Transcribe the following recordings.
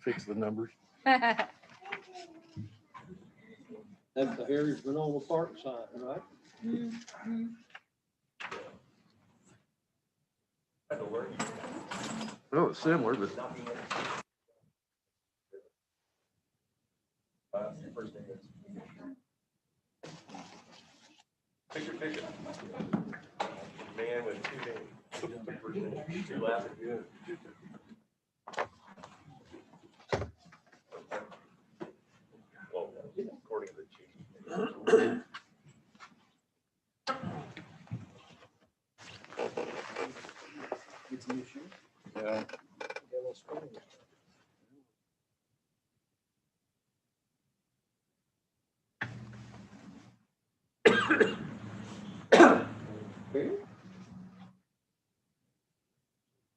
fix the numbers. That's the Harry's Manila Park sign, right? Mm-hmm. Oh, it's similar, but Picture. Man with 2 names. 2 laughing. Well, according to the chief. It's an issue. yeah. Okay.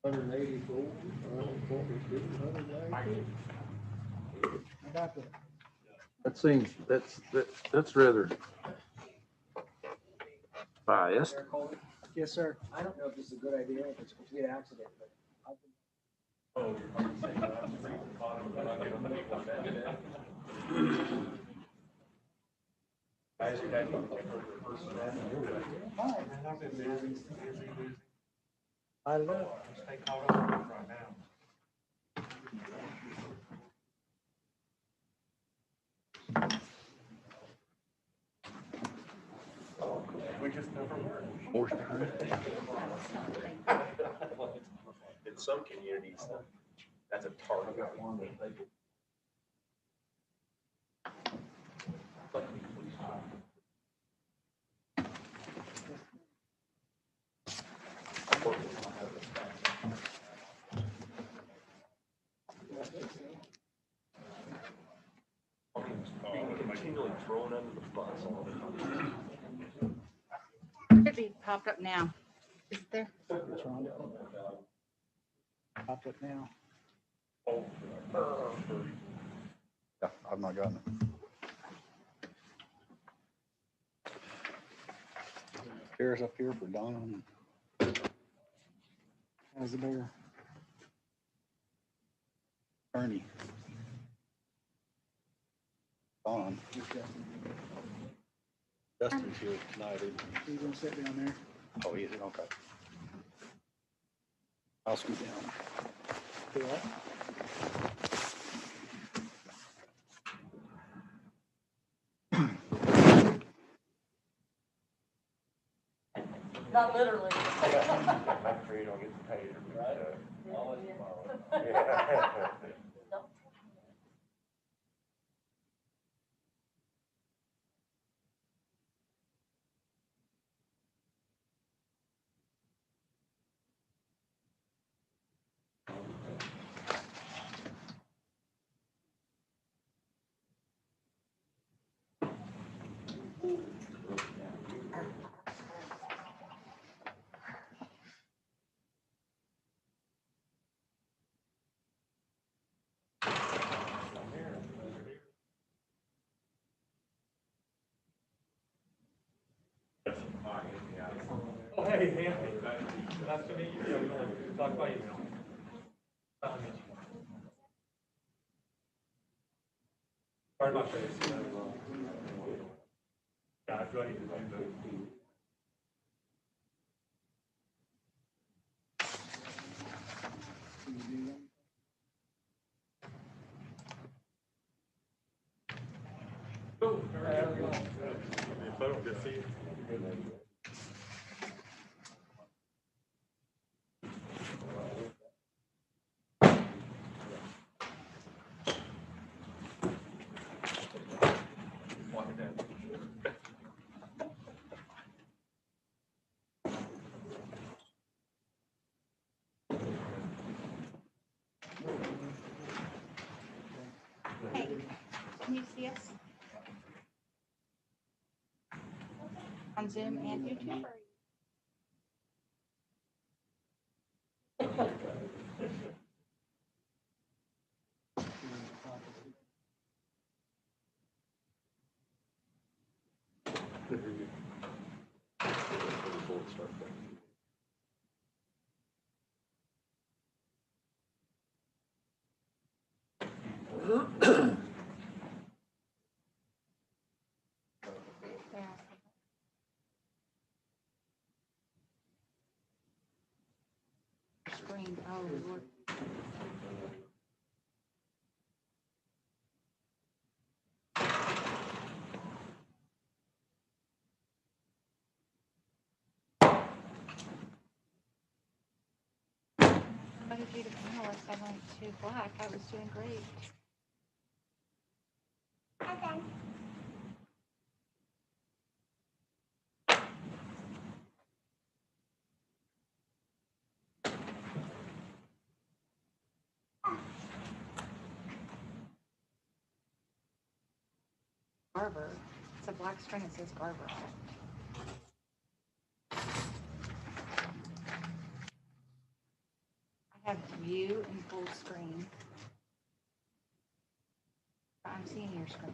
184, 142, 190. I got that. That seems that's rather biased. Yes, sir. I don't know if this is a good idea, if it's a complete accident, but I've been. I don't know. Stay caught up right now. We just never learn. Horse behind. In some communities, that's a target. Being continually thrown under the bus all the time. Should be popped up now. Is it there? What's wrong with it? Popped up now. Yeah, I've not gotten it. Chairs up here for Don. How's the bear? Ernie. Don. Justin's here tonight. He's gonna sit down there. Oh, he is, okay. I'll scoot down. Do what? Not literally. I'm afraid I'll get paid. Yeah. Oh, hey, Anthony. Nice to meet you. Talk by email. Sorry about this. Yeah, I feel like you did that. Oh, good to see you. Hey, can you see us? On Zoom and YouTube? Or... Screen, oh, Lord. What did you do the panelists? I went to black. I was doing great. Garber. It's a black screen. It says Garber. I have view and full screen. I'm seeing your screen.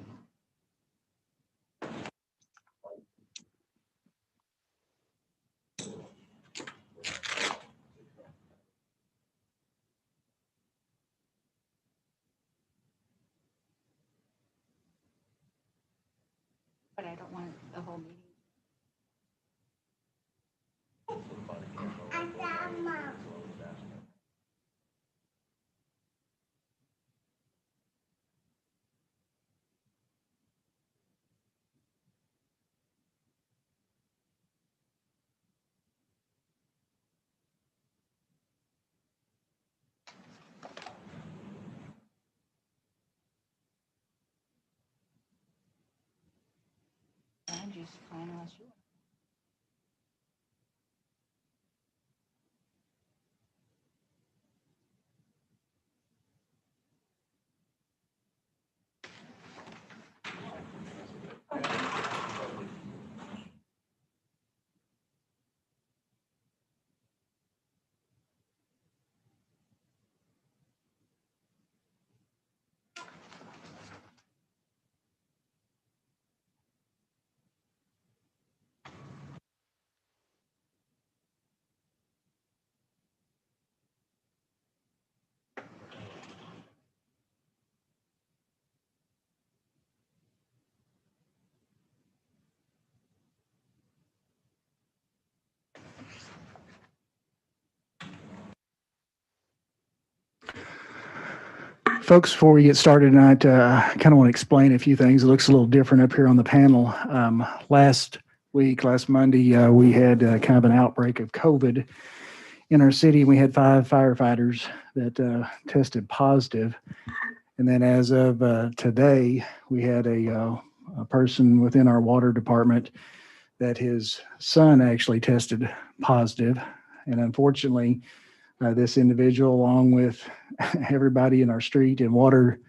But I don't want the whole meeting. I'm just fine unless you. Folks, before we get started tonight, I kind of want to explain a few things. It looks a little different up here on the panel. Last Monday, we had kind of an outbreak of COVID in our city. We had 5 firefighters that tested positive. And then as of today, we had a person within our water department that his son actually tested positive. And unfortunately, this individual, along with everybody in our street and water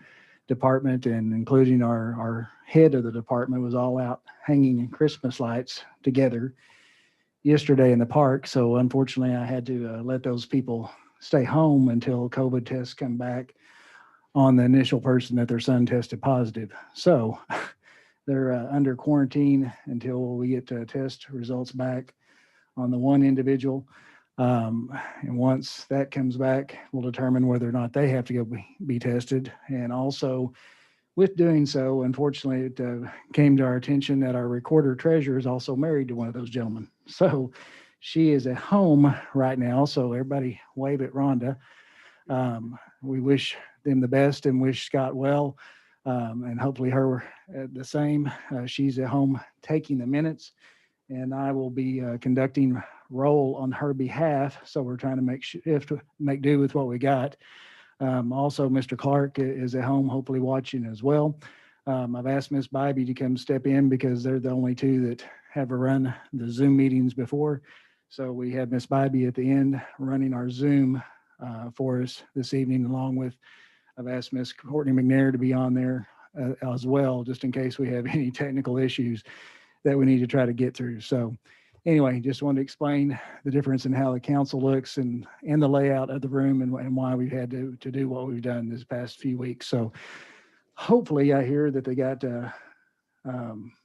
department, and including our head of the department, was all out hanging Christmas lights together yesterday in the park. So unfortunately, I had to let those people stay home until COVID tests come back on the initial person that their son tested positive. So they're under quarantine until we get test results back on the one individual. And once that comes back, we'll determine whether or not they have to go be tested. And also, with doing so, unfortunately, it came to our attention that our recorder treasurer is also married to one of those gentlemen. So she is at home right now. So everybody wave at Rhonda. We wish them the best and wish Scott well. And hopefully her the same. She's at home taking the minutes, and I will be conducting roll on her behalf. So we're trying to make do with what we got. Also, Mr. Clark is at home, hopefully watching as well. I've asked Miss Bybee to come step in because they're the only two that have run the Zoom meetings before. So we have Miss Bybee at the end running our Zoom for us this evening, along with, I've asked Miss Courtney McNair to be on there as well, just in case we have any technical issues that we need to try to get through. So anyway, just wanted to explain the difference in how the council looks and the layout of the room and why we've had to do what we've done this past few weeks. So hopefully I hear that they got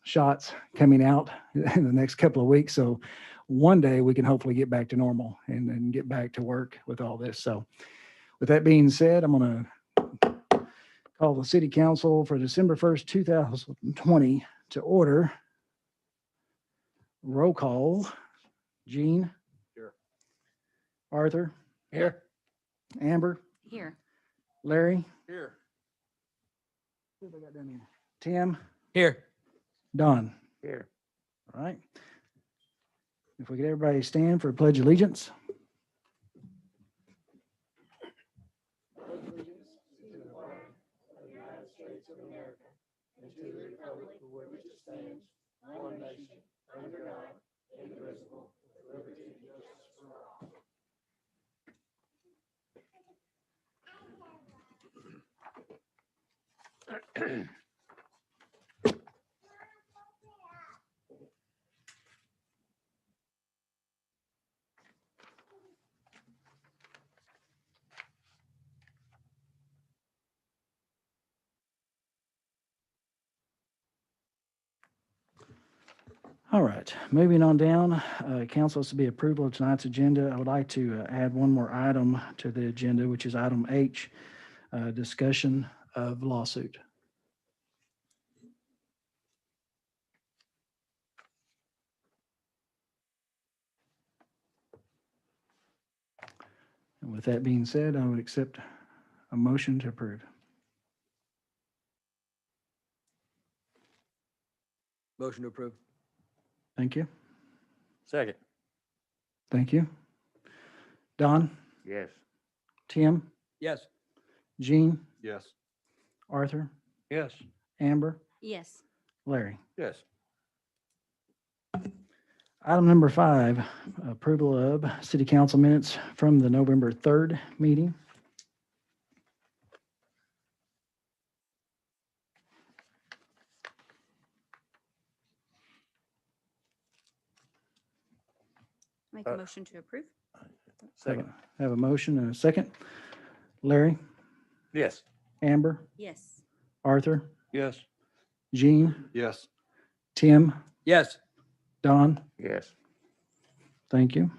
shots coming out in the next couple of weeks. So one day we can hopefully get back to normal and get back to work with all this. So with that being said, I'm going to Call the city council for December 1st, 2020 to order. Roll call. Gene? Here. Arthur? Here. Amber? Here. Larry? Here. Who have I got down here? Tim? Here. Don? Here. All right. If we could everybody stand for pledge allegiance. All right, moving on down, council is to be approval of tonight's agenda. I would like to add one more item to the agenda, which is item H, discussion of lawsuit. And with that being said, I would accept a motion to approve. Motion to approve. Thank you. Second. Thank you. Don, Yes. Tim, Yes. Gene, Yes. Arthur, Yes. Amber, Yes. Larry. Yes. Item number 5, approval of city council minutes from the November 3rd meeting. Make a motion to approve? Second. Have a motion and a second. Larry, Yes. Amber, Yes. Arthur, Yes. Gene, Yes. Tim, Yes. Don. Yes. Thank you.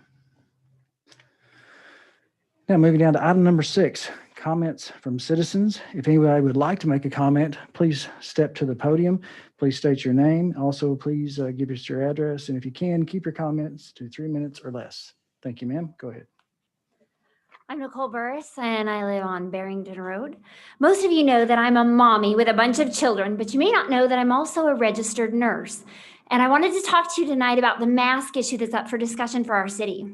Now moving down to item number 6, comments from citizens. If anybody would like to make a comment, please step to the podium. Please state your name. Also, please give us your address. And if you can, keep your comments to 3 minutes or less. Thank you, ma'am. Go ahead. I'm Nicole Burris, and I live on Barrington Road. Most of you know that I'm a mommy with a bunch of children, but you may not know that I'm also a registered nurse. And I wanted to talk to you tonight about the mask issue that's up for discussion for our city.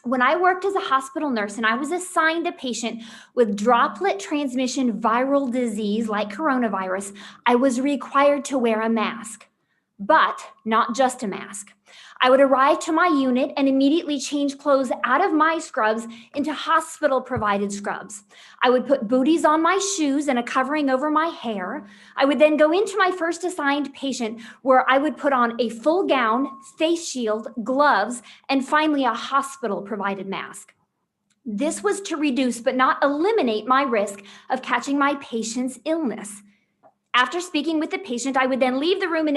When I worked as a hospital nurse and I was assigned a patient with droplet transmission viral disease like coronavirus, I was required to wear a mask, but not just a mask. I would arrive to my unit and immediately change clothes out of my scrubs into hospital-provided scrubs. I would put booties on my shoes and a covering over my hair. I would then go into my first assigned patient where I would put on a full gown, face shield, gloves, and finally a hospital-provided mask. This was to reduce but not eliminate my risk of catching my patient's illness. After speaking with the patient, I would then leave the room and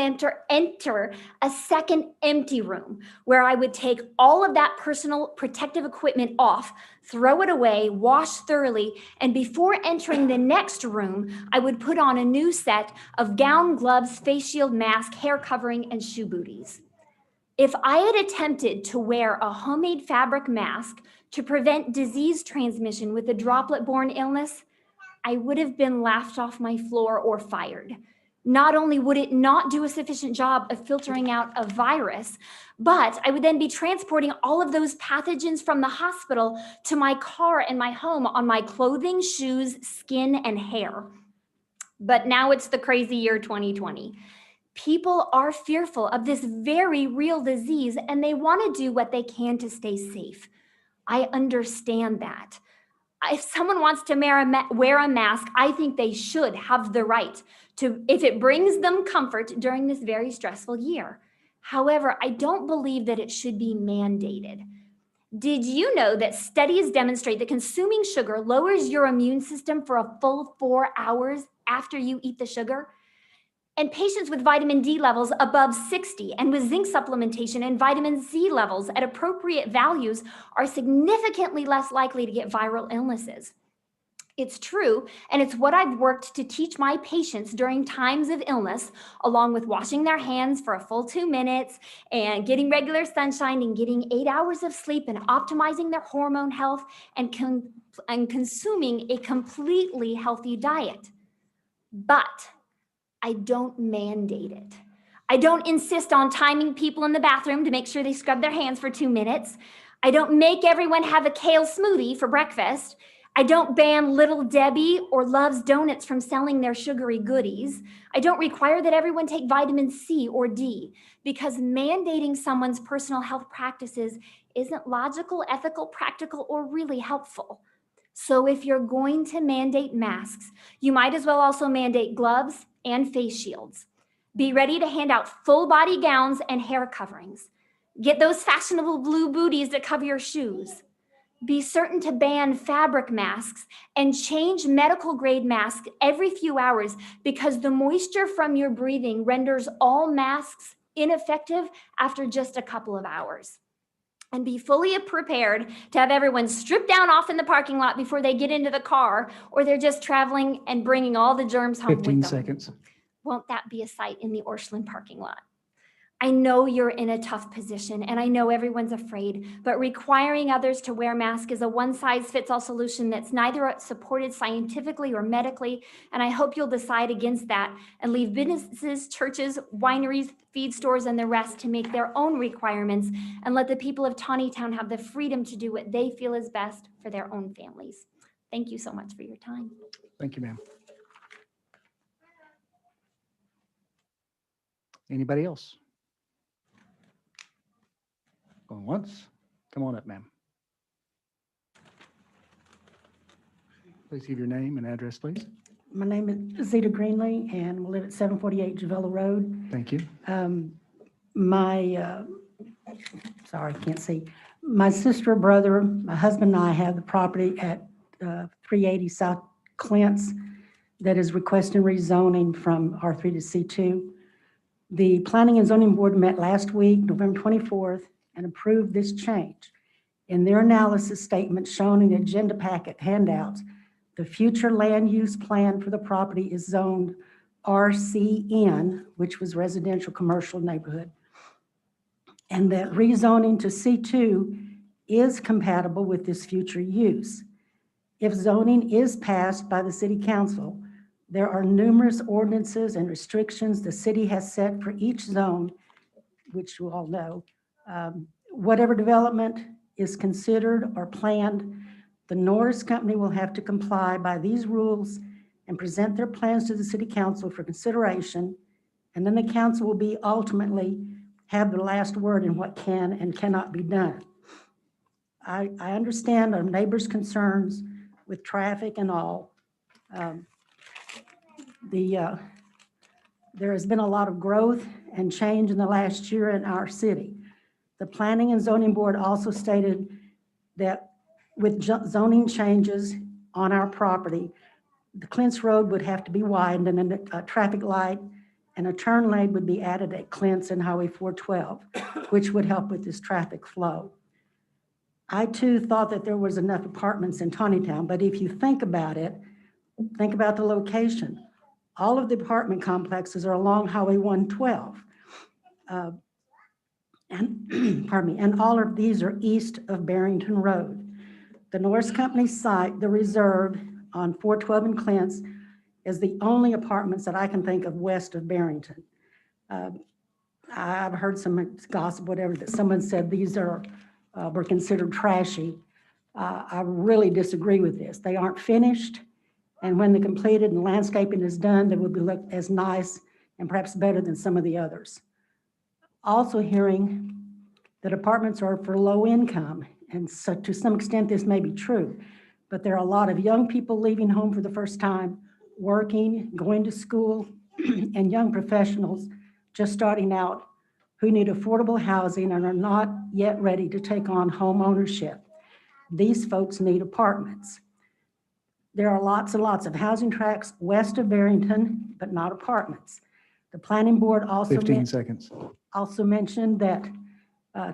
enter a second empty room where I would take all of that personal protective equipment off, throw it away, wash thoroughly, and before entering the next room, I would put on a new set of gown, gloves, face shield, mask, hair covering, and shoe booties. If I had attempted to wear a homemade fabric mask to prevent disease transmission with a droplet-borne illness, I would have been laughed off my floor or fired. Not only would it not do a sufficient job of filtering out a virus, but I would then be transporting all of those pathogens from the hospital to my car and my home on my clothing, shoes, skin, and hair. But now it's the crazy year 2020. People are fearful of this very real disease and they want to do what they can to stay safe. I understand that. If someone wants to wear a mask, I think they should have the right to, if it brings them comfort during this very stressful year. However, I don't believe that it should be mandated. Did you know that studies demonstrate that consuming sugar lowers your immune system for a full 4 hours after you eat the sugar? And patients with vitamin D levels above 60 and with zinc supplementation and vitamin C levels at appropriate values are significantly less likely to get viral illnesses. It's true, and it's what I've worked to teach my patients during times of illness, along with washing their hands for a full 2 minutes and getting regular sunshine and getting 8 hours of sleep and optimizing their hormone health and consuming a completely healthy diet. But I don't mandate it. I don't insist on timing people in the bathroom to make sure they scrub their hands for 2 minutes. I don't make everyone have a kale smoothie for breakfast. I don't ban Little Debbie or Love's Donuts from selling their sugary goodies. I don't require that everyone take vitamin C or D, because mandating someone's personal health practices isn't logical, ethical, practical, or really helpful. So if you're going to mandate masks, you might as well also mandate gloves and face shields. Be ready to hand out full body gowns and hair coverings. Get those fashionable blue booties that cover your shoes. Be certain to ban fabric masks and change medical grade masks every few hours, because the moisture from your breathing renders all masks ineffective after just a couple of hours. And be fully prepared to have everyone stripped down off in the parking lot before they get into the car, or they're just traveling and bringing all the germs home with 15 them. seconds. Won't that be a sight in the Orscheln parking lot? I know you're in a tough position, and I know everyone's afraid, but requiring others to wear masks is a one-size-fits-all solution that's neither supported scientifically or medically, and I hope you'll decide against that and leave businesses, churches, wineries, feed stores, and the rest to make their own requirements, and let the people of Tontitown have the freedom to do what they feel is best for their own families. Thank you so much for your time. Thank you, ma'am. Anybody else? Going once? Come on up, ma'am. Please give your name and address, please. My name is Zeta Greenlee, and we live at 748 Javella Road. Thank you. Sorry, can't see. My sister, brother, my husband and I have the property at 380 South Clintz that is requesting rezoning from R3 to C2. The Planning and Zoning Board met last week, November 24th, and approved this change. In their analysis statement shown in the agenda packet handouts, the future land use plan for the property is zoned RCN, which was residential commercial neighborhood, and that rezoning to C2 is compatible with this future use. If zoning is passed by the City Council, there are numerous ordinances and restrictions the city has set for each zone, which you all know. Whatever development is considered or planned, the Norris Company will have to comply by these rules and present their plans to the City Council for consideration, and then the council will be ultimately have the last word in what can and cannot be done. I understand our neighbors' concerns with traffic and all. There has been a lot of growth and change in the last year in our city. The Planning and Zoning Board also stated that with zoning changes on our property, the Clintz Road would have to be widened, and then a traffic light and a turn lane would be added at Clintz and Highway 412, which would help with this traffic flow. I too thought that there was enough apartments in Tontitown, but if you think about it, think about the location. All of the apartment complexes are along Highway 112. And all of these are east of Barrington Road. The Norris Company site, the Reserve on 412 and Clintz, is the only apartments that I can think of west of Barrington. I've heard some gossip, whatever, that someone said these were considered trashy. I really disagree with this. They aren't finished, and when they're completed and landscaping is done, they will be look as nice and perhaps better than some of the others. Also hearing that apartments are for low income, and so to some extent this may be true, but there are a lot of young people leaving home for the first time, working, going to school, and young professionals just starting out who need affordable housing and are not yet ready to take on home ownership. These folks need apartments. There are lots and lots of housing tracts west of Barrington, but not apartments. The planning board also 15 seconds. also mentioned that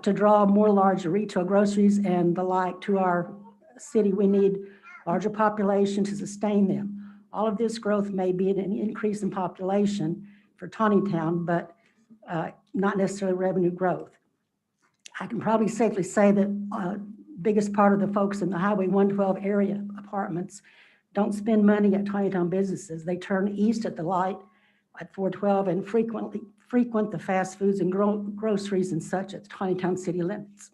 to draw more large retail groceries and the like to our city, we need larger population to sustain them. All of this growth may be an increase in population for Tontitown, but not necessarily revenue growth. I can probably safely say that biggest part of the folks in the Highway 112 area apartments don't spend money at Tontitown businesses. They turn east at the light at 412 and frequent the fast foods and groceries and such at the Tontitown city limits.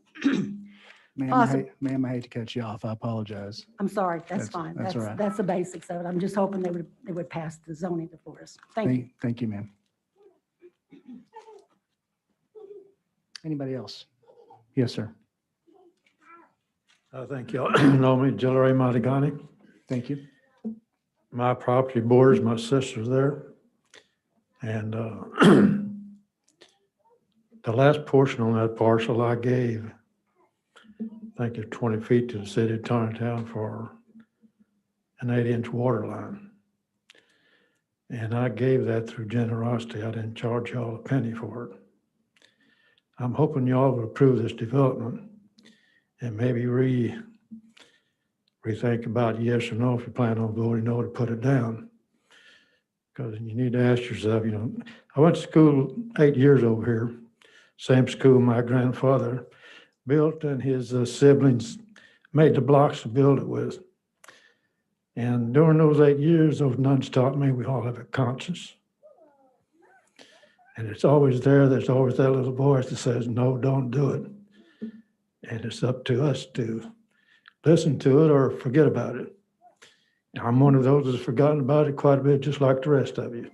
Ma'am, I hate to cut you off. I apologize. I'm sorry, that's fine. That's all right. That's the basics of it. I'm just hoping they would pass the zoning before us. Thank you. Thank you, ma'am. Anybody else? Yes, sir. Thank you. Know me, Ray Matigani. Thank you. My property borders my sister's there. And the last portion on that parcel I gave, I think it's 20 feet to the city of Tontitown for an 8-inch water line. And I gave that through generosity. I didn't charge y'all a penny for it. I'm hoping y'all will approve this development and maybe rethink about yes or no if you plan on voting no to put it down. Because you need to ask yourself, I went to school 8 years over here, same school my grandfather built and his siblings made the blocks to build it with. And during those 8 years, those nuns taught me we all have a conscience. And it's always there. There's always that little voice that says, no, don't do it. And it's up to us to listen to it or forget about it. I'm one of those that's forgotten about it quite a bit, just like the rest of you.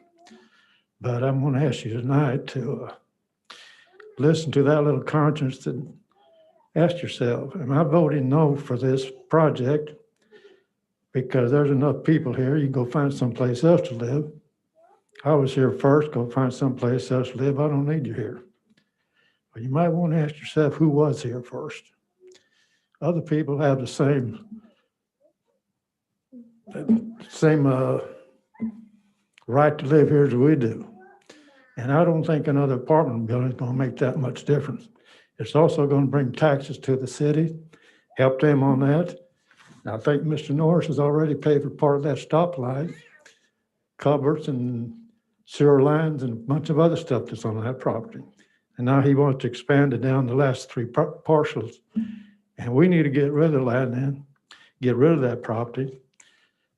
But I'm going to ask you tonight to listen to that little conscience and ask yourself, am I voting no for this project? Because there's enough people here, you can go find someplace else to live. I was here first, go find someplace else to live. I don't need you here. But you might want to ask yourself who was here first. Other people have the same right to live here as we do. And I don't think another apartment building is going to make that much difference. It's also going to bring taxes to the city, help them on that. I think Mr. Norris has already paid for part of that stoplight, culverts and sewer lines and a bunch of other stuff that's on that property. And now he wants to expand it down the last 3 parcels. And we need to get rid of the land then, get rid of that property,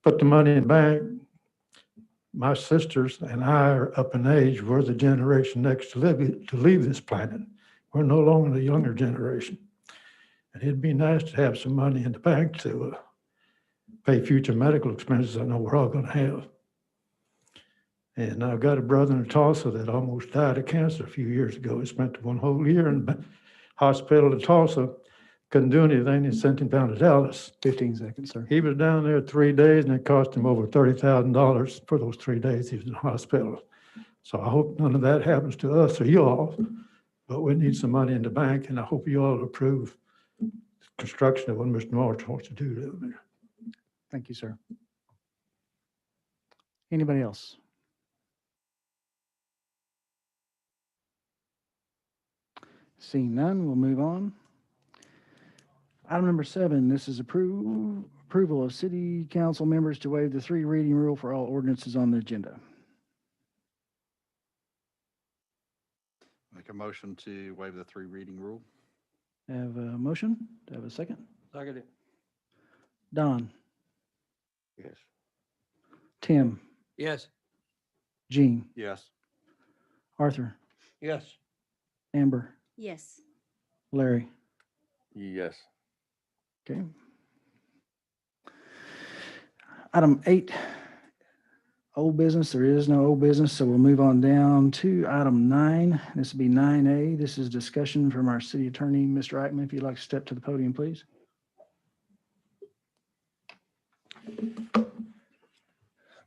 put the money in the bank. My sisters and I are up in age. We're the generation next to leave this planet. We're no longer the younger generation. And it'd be nice to have some money in the bank to pay future medical expenses I know we're all going to have. And I've got a brother in Tulsa that almost died of cancer a few years ago. He spent 1 whole year in the hospital in Tulsa, couldn't do anything, and sent him down to Dallas. 15 seconds, sir. He was down there 3 days, and it cost him over $30,000 for those 3 days he was in the hospital. So I hope none of that happens to us or you all, but we need some money in the bank, and I hope you all approve the construction of what Mr. March wants to do down there. Thank you, sir. Anybody else? Seeing none, we'll move on. Item number 7, this is approval of city council members to waive the 3 reading rule for all ordinances on the agenda. Make a motion to waive the 3 reading rule. Have a motion? Do I have a second? Second. Don, Yes. Tim, Yes. Gene, Yes. Arthur, Yes. Amber, Yes. Larry. Yes. Okay. Item 8, old business. There is no old business, so we'll move on down to item 9. This will be 9A. This is discussion from our city attorney, Mr. Eichmann. If you'd like to step to the podium, please.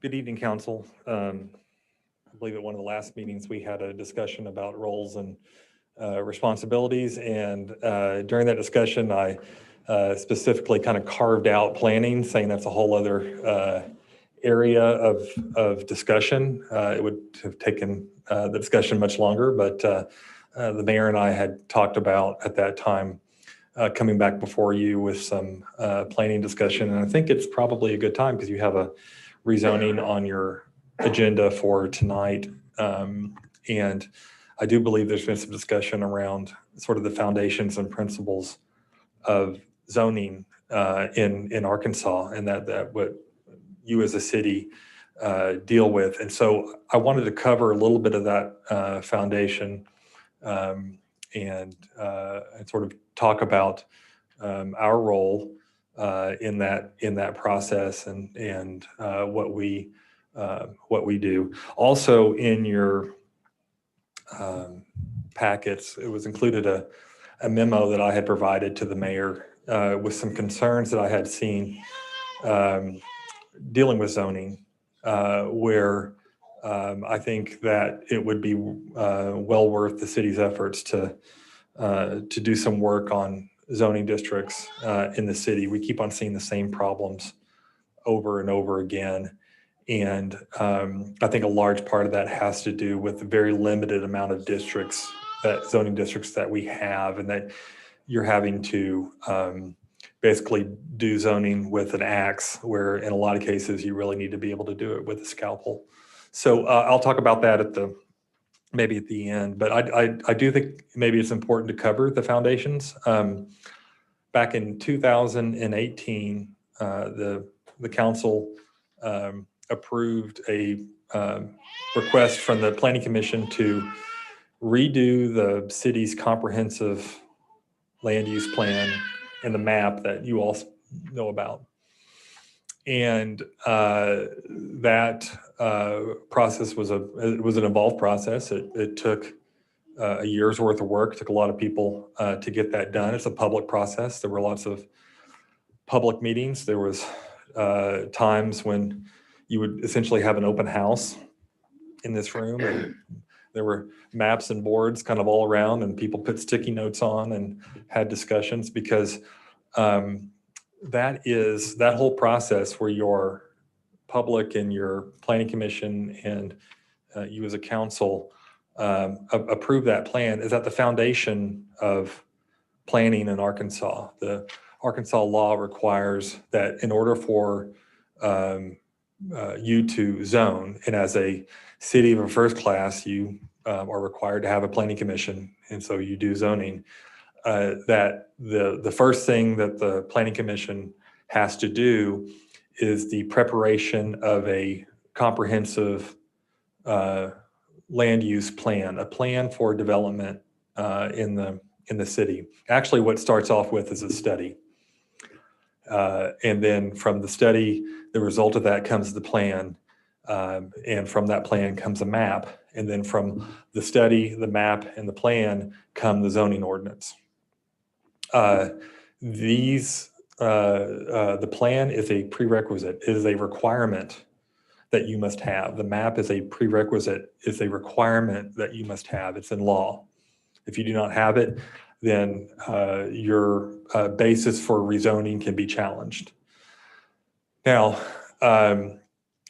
Good evening, council. I believe at one of the last meetings, we had a discussion about roles and responsibilities. And during that discussion, I specifically kind of carved out planning, saying that's a whole other area of discussion. It would have taken the discussion much longer, but the mayor and I had talked about at that time coming back before you with some planning discussion. And I think it's probably a good time because you have a rezoning on your agenda for tonight. And I do believe there's been some discussion around sort of the foundations and principles of zoning in Arkansas, and that what you as a city deal with. And so I wanted to cover a little bit of that foundation and sort of talk about our role in that process and what we do. Also, in your packets, it was included a memo that I had provided to the mayor with some concerns that I had seen dealing with zoning, where I think that it would be well worth the city's efforts to do some work on zoning districts in the city. We keep on seeing the same problems over and over again. And I think a large part of that has to do with the very limited amount of districts, that zoning districts that we have, and that you're having to basically do zoning with an axe, where in a lot of cases you really need to be able to do it with a scalpel. So I'll talk about that maybe at the end, but I do think maybe it's important to cover the foundations. Back in 2018, the council approved a request from the Planning Commission to redo the city's comprehensive land use plan and the map that you all know about. And that process was an involved process. It took a year's worth of work. It took a lot of people to get that done. It's a public process. There were lots of public meetings. There was times when you would essentially have an open house in this room, and there were maps and boards kind of all around, and people put sticky notes on and had discussions, because that whole process where your public and your planning commission and you as a council approve that plan is at the foundation of planning in Arkansas. The Arkansas law requires that in order for you to zone, and as a city of a first class, you are required to have a planning commission, and so you do zoning, that the first thing that the planning commission has to do is the preparation of a comprehensive land use plan, a plan for development in the city. Actually, what starts off with is a study. And then from the study, the result of that comes the plan. And from that plan comes a map. And then from the study, the map, and the plan come the zoning ordinance. The plan is a prerequisite. It is a requirement that you must have. The map is a prerequisite. It's a requirement that you must have. It's in law. If you do not have it, then your basis for rezoning can be challenged. Now,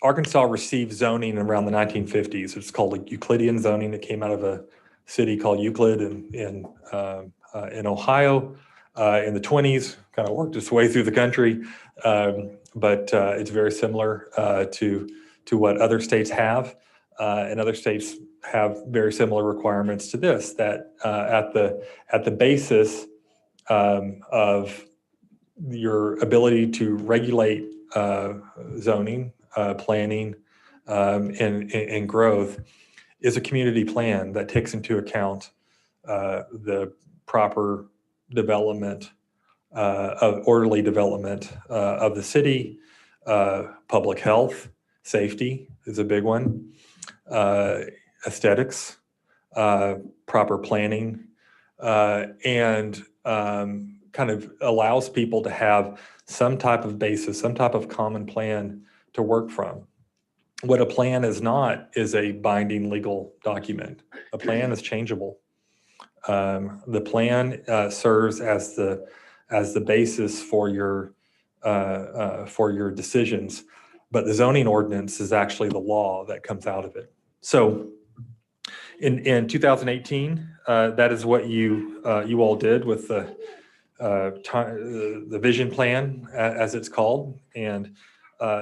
Arkansas received zoning around the 1950s. It's called Euclidean zoning. It came out of a city called Euclid in Ohio in the 20s. Kind of worked its way through the country, but it's very similar to what other states have, and other states have very similar requirements to this. That at the basis of your ability to regulate zoning, planning, and growth is a community plan that takes into account the proper development, of orderly development of the city, public health, safety is a big one, aesthetics, proper planning, and kind of allows people to have some type of basis, some type of common plan to work from. What a plan is not is a binding legal document. A plan is changeable. The plan serves as the basis for your decisions, but the zoning ordinance is actually the law that comes out of it. So, in 2018, that is what you all did with the the vision plan, as it's called. And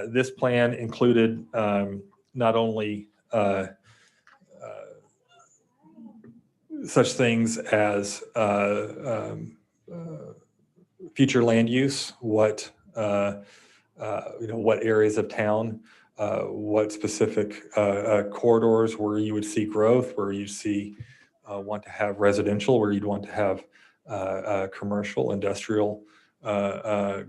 this plan included not only such things as future land use, what what areas of town, what specific corridors where you would see growth, where you see want to have residential, where you'd want to have commercial, industrial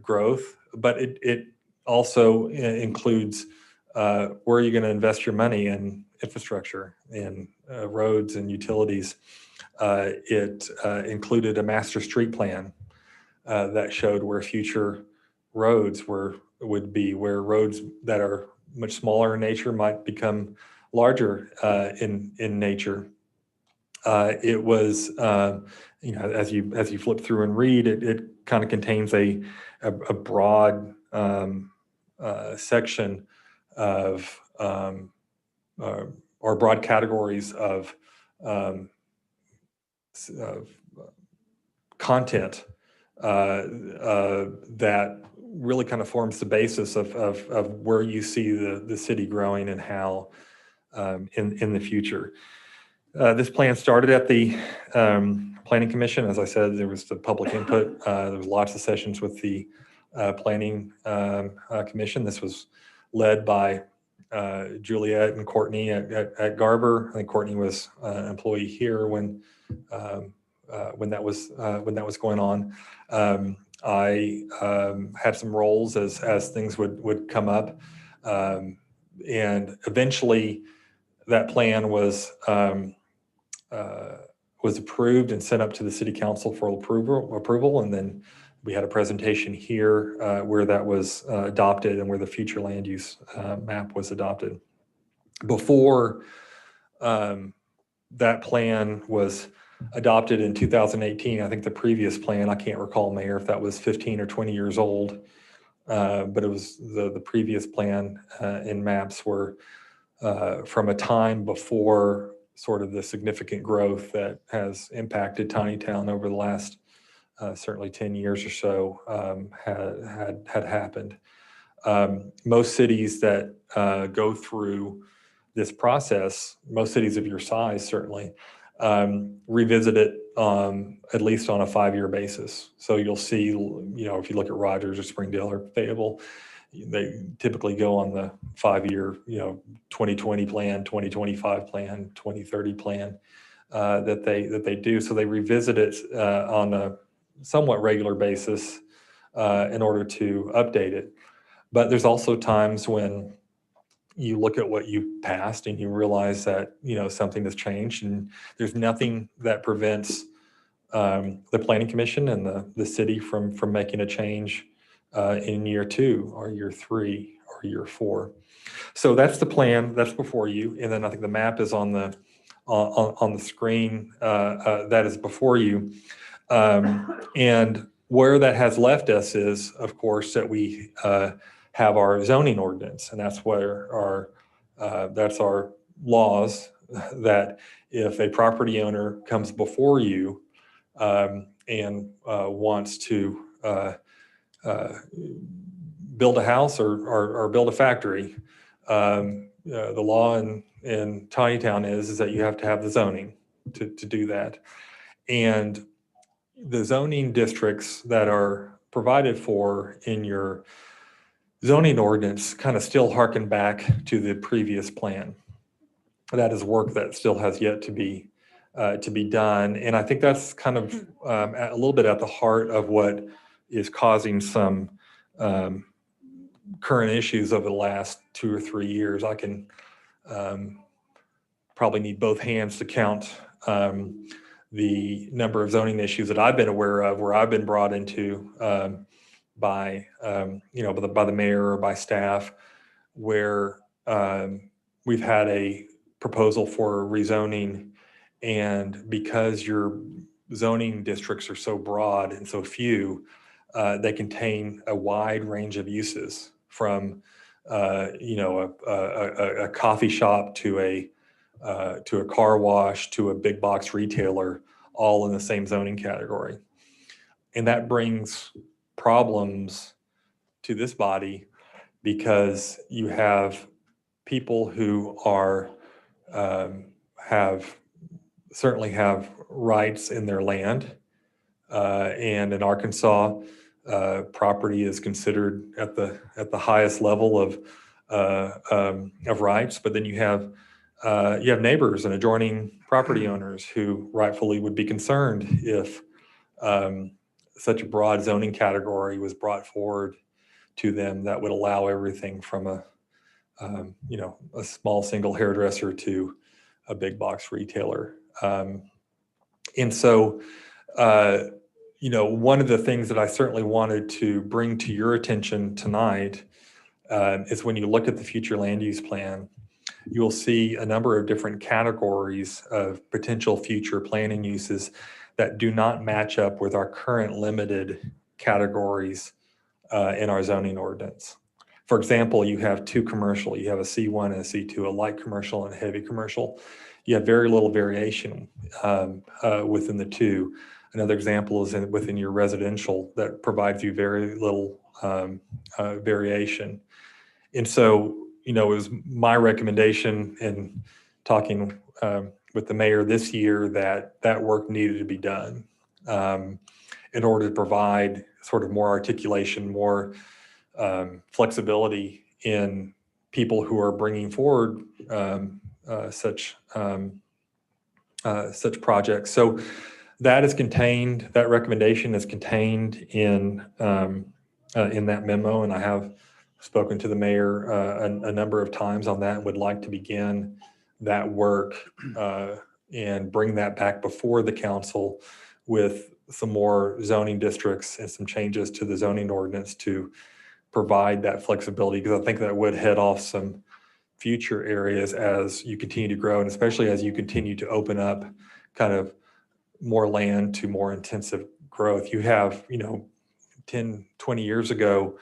growth. But it also includes where you're going to invest your money in infrastructure, in roads and utilities. It included a master street plan that showed where future roads would be, where roads that are much smaller in nature might become larger in nature. It was, as you flip through and read, it kind of contains a broad section of or broad categories of content that really kind of forms the basis of where you see the city growing and how in the future. This plan started at the Planning Commission. As I said, there was the public input. There was lots of sessions with the Planning Commission. This was led by Juliet and Courtney at Garber. I think Courtney was an employee here when that was going on. I had some roles as things would come up, and eventually that plan was approved and sent up to the City Council for approval, and then we had a presentation here where that was adopted and where the future land use map was adopted. Before that plan was adopted in 2018, I think the previous plan, I can't recall, Mayor, if that was 15 or 20 years old, but it was the previous plan and maps were from a time before sort of the significant growth that has impacted Tontitown over the last certainly 10 years or so had happened. Most cities that go through this process, most cities of your size certainly, revisit it at least on a 5-year basis. So you'll see, if you look at Rogers or Springdale or Fayetteville, they typically go on the 5-year, 2020 plan, 2025 plan, 2030 plan that they do. So they revisit it on a somewhat regular basis in order to update it. But there's also times when you look at what you passed and you realize that, something has changed, and there's nothing that prevents the Planning Commission and the city from making a change in year 2 or year 3 or year 4. So that's the plan that's before you. And then I think the map is on the screen that is before you. And where that has left us is, of course, that we have our zoning ordinance, and that's where that's our laws that if a property owner comes before you and wants to build a house or build a factory, the law in Tontitown is that you have to have the zoning to do that. And the zoning districts that are provided for in your zoning ordinance kind of still harken back to the previous plan. That is work that still has yet to be done. And I think that's kind of a little bit at the heart of what is causing some current issues over the last 2 or 3 years. I can probably need both hands to count the number of zoning issues that I've been aware of where I've been brought into by the mayor or by staff, where we've had a proposal for rezoning, and because your zoning districts are so broad and so few, they contain a wide range of uses, from a coffee shop to a car wash to a big box retailer, all in the same zoning category. And that brings problems to this body because you have people who are, certainly have rights in their land. And in Arkansas, property is considered at the highest level of rights. But then you have neighbors and adjoining property owners who rightfully would be concerned if such a broad zoning category was brought forward to them that would allow everything from a small single hairdresser to a big box retailer. And so, one of the things that I certainly wanted to bring to your attention tonight is when you look at the future land use plan, you'll see a number of different categories of potential future planning uses that do not match up with our current limited categories in our zoning ordinance. For example, you have two commercial, you have a C1 and a C2, a light commercial and a heavy commercial. You have very little variation within the two. Another example is within your residential that provides you very little variation. And so, it was my recommendation in talking with the mayor this year that work needed to be done in order to provide sort of more articulation, more flexibility in people who are bringing forward such projects. So that recommendation is contained in that memo, and I have spoken to the mayor a number of times on that and would like to begin that work and bring that back before the council with some more zoning districts and some changes to the zoning ordinance to provide that flexibility, because I think that would head off some future areas as you continue to grow, and especially as you continue to open up kind of more land to more intensive growth. You have, 10, 20 years ago,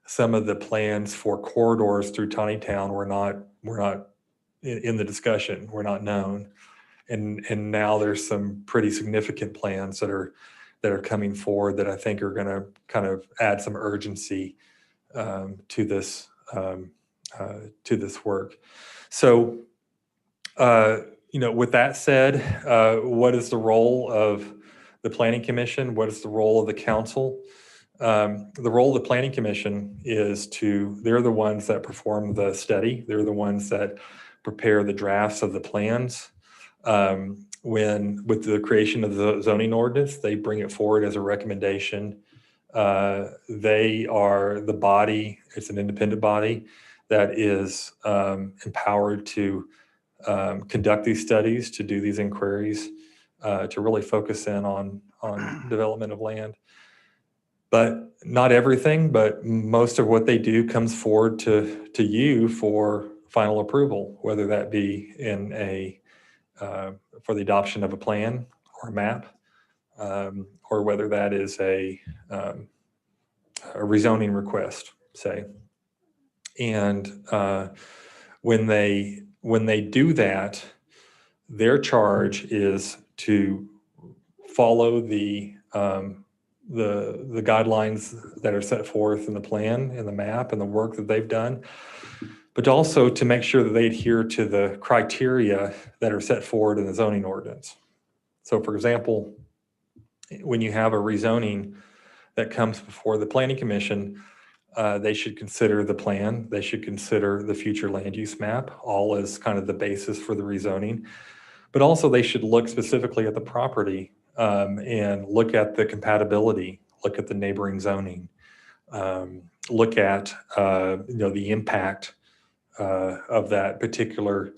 some of the plans for corridors through Tontitown were not in the discussion, were not known. And now there's some pretty significant plans that are coming forward that I think are going to kind of add some urgency to this work. So, with that said, what is the role of the Planning Commission? What is the role of the council? The role of the Planning Commission is they're the ones that perform the study. They're the ones that prepare the drafts of the plans. With the creation of the zoning ordinance, they bring it forward as a recommendation. They are the body, it's an independent body that is empowered to conduct these studies, to do these inquiries, to really focus in on development of land. But not everything, but most of what they do comes forward to you for final approval, whether that be for the adoption of a plan or a map, or whether that is a rezoning request, say. And when they do that, their charge is to follow the guidelines that are set forth in the plan, in the map, and the work that they've done, but also to make sure that they adhere to the criteria that are set forward in the zoning ordinance. So, for example, when you have a rezoning that comes before the Planning Commission, they should consider the plan, they should consider the future land use map, all as kind of the basis for the rezoning. But also they should look specifically at the property and look at the compatibility, look at the neighboring zoning, look at the impact of that particular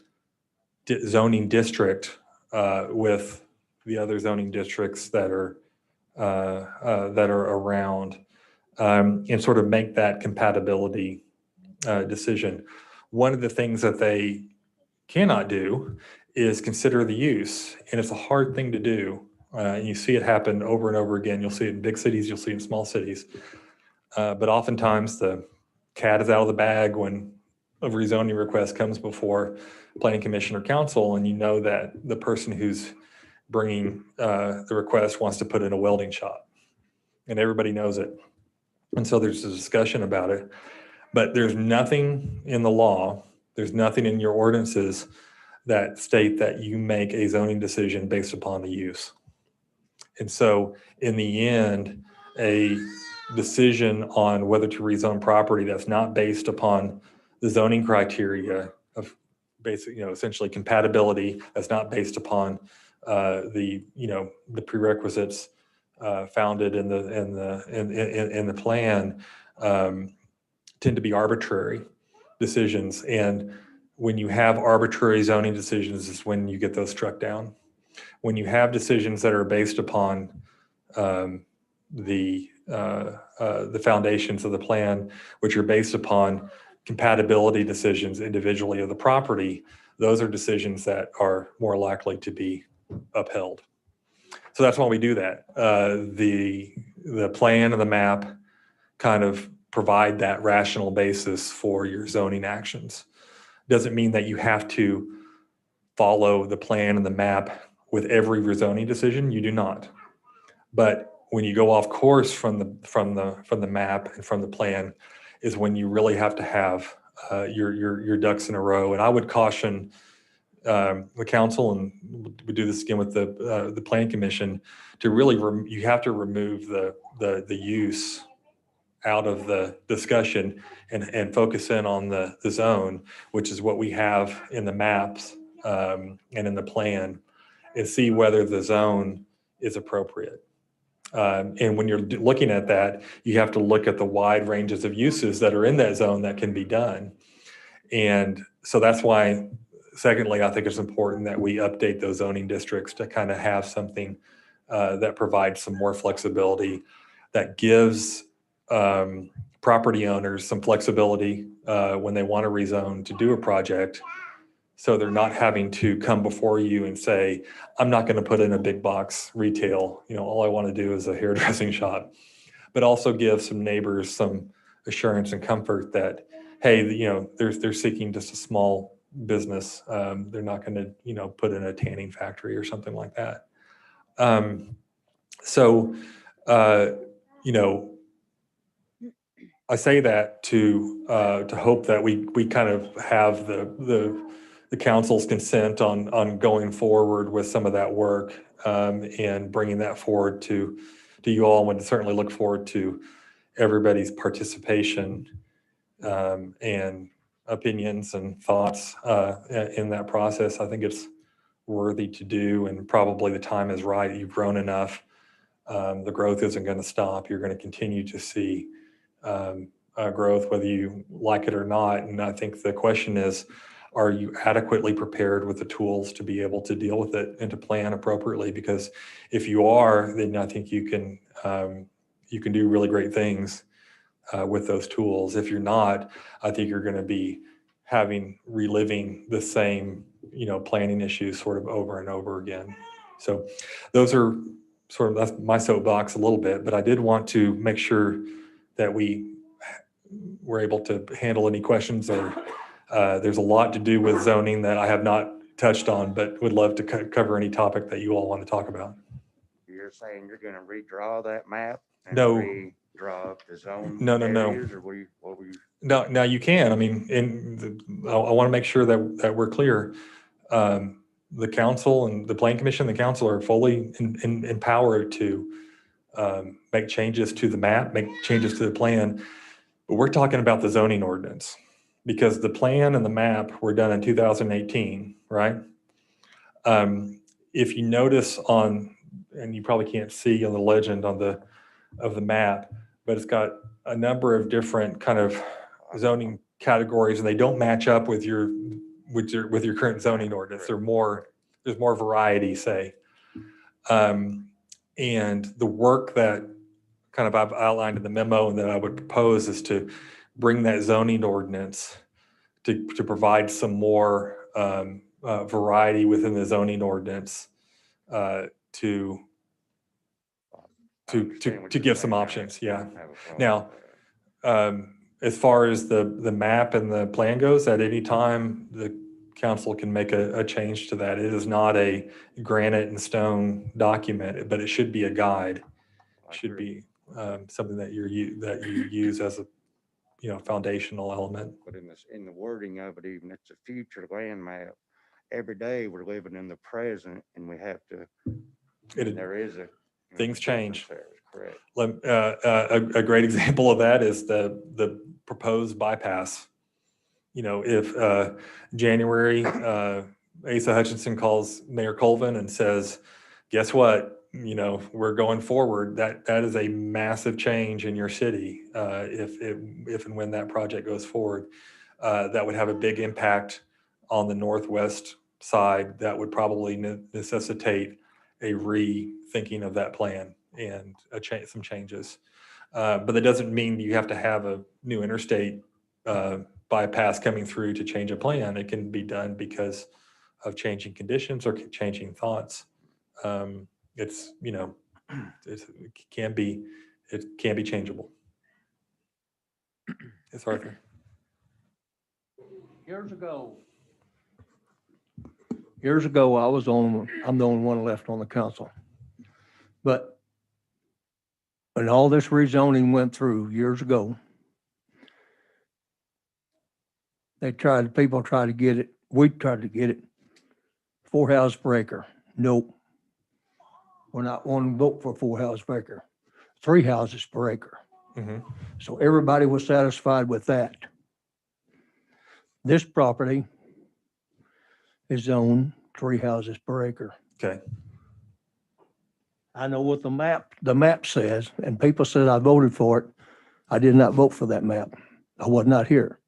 zoning district with the other zoning districts that are around, and sort of make that compatibility decision. One of the things that they cannot do is consider the use, and it's a hard thing to do. And you see it happen over and over again. You'll see it in big cities, you'll see it in small cities. But oftentimes the cat is out of the bag when a rezoning request comes before Planning Commission or Council, and you know that the person who's bringing the request wants to put in a welding shop. and everybody knows it. And so there's a discussion about it, but there's nothing in the law, there's nothing in your ordinances that state that you make a zoning decision based upon the use. And so in the end, a decision on whether to rezone property that's not based upon the zoning criteria of basic, essentially compatibility, that's not based upon the prerequisites founded in the plan, tend to be arbitrary decisions. And when you have arbitrary zoning decisions is when you get those struck down. When you have decisions that are based upon the foundations of the plan, which are based upon compatibility decisions individually of the property, those are decisions that are more likely to be upheld. So that's why we do that. The plan and the map kind of provide that rational basis for your zoning actions. Doesn't mean that you have to follow the plan and the map with every rezoning decision. You do not. But when you go off course from the map and from the plan is when you really have to have your ducks in a row. And I would caution the council, and we do this again with the plan commission, to really you have to remove the use out of the discussion and focus in on the zone, which is what we have in the maps and in the plan, and see whether the zone is appropriate. And when you're looking at that, you have to look at the wide ranges of uses that are in that zone that can be done. And so that's why, secondly, I think it's important that we update those zoning districts to kind of have something that provides some more flexibility, that gives property owners some flexibility when they want to rezone to do a project. So they're not having to come before you and say, I'm not going to put in a big box retail. All I want to do is a hairdressing shop. But also give some neighbors some assurance and comfort that, hey, they're seeking just a small business. They're not going to, put in a tanning factory or something like that. I say that to hope that we kind of have the council's consent on going forward with some of that work and bringing that forward to you all. And would certainly look forward to everybody's participation and opinions and thoughts in that process. I think it's worthy to do, and probably the time is right. You've grown enough. The growth isn't going to stop. You're going to continue to see growth, whether you like it or not. And I think the question is, are you adequately prepared with the tools to be able to deal with it and to plan appropriately? Because if you are, then I think you can do really great things with those tools. If you're not, I think you're going to be reliving the same, planning issues sort of over and over again. So those are that's my soapbox a little bit, but I did want to make sure that we were able to handle any questions, or there's a lot to do with zoning that I have not touched on, but would love to cover any topic that you all want to talk about. You're saying you're going to redraw that map and No. redraw the zone No. areas, or what were you? No, you can. I mean, I want to make sure that we're clear. The council and the plan commission, the council are fully empowered to make changes to the map, make changes to the plan. But we're talking about the zoning ordinance, because the plan and the map were done in 2018, right? If you notice and you probably can't see on the legend of the map, but it's got a number of different kind of zoning categories, and they don't match up with your current zoning ordinance. There's more variety, say. And the work that kind of I've outlined in the memo and that I would propose is to bring that zoning ordinance to provide some more variety within the zoning ordinance to give some options. Yeah. Now, as far as the map and the plan goes, at any time, the council can make a change to that. It is not a granite and stone document, but it should be a guide. It should be something that that you use as a, foundational element. But in the wording of it, even it's a future land map. Every day we're living in the present and we have to, there is a. Things change. There, correct. A great example of that is the proposed bypass. If January, Asa Hutchinson calls Mayor Colvin and says, guess what? We're going forward. That is a massive change in your city. If and when that project goes forward, that would have a big impact on the northwest side. That would probably necessitate a rethinking of that plan and some changes. But that doesn't mean you have to have a new interstate bypass coming through to change a plan. It can be done because of changing conditions or changing thoughts. It can be changeable. It's Arthur. Years ago, I'm the only one left on the council. But when all this rezoning went through years ago, people tried to get it, we tried to get it, 4 houses per acre. Nope. We're not one vote for 4 houses per acre, 3 houses per acre. Mm-hmm. So everybody was satisfied with that. This property is zoned 3 houses per acre. Okay. I know what the map says, and people said I voted for it. I did not vote for that map. I was not here.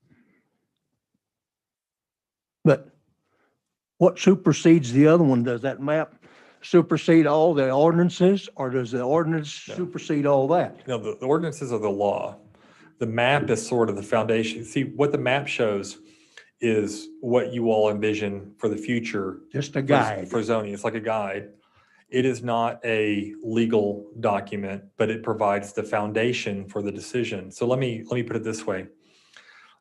But what supersedes the other one? Does that map supersede all the ordinances, or does the ordinance supersede all that? No, the ordinances are the law. The map is sort of the foundation. See, what the map shows is what you all envision for the future. Just a guide. For zoning. It's like a guide. It is not a legal document, but it provides the foundation for the decision. So let me put it this way.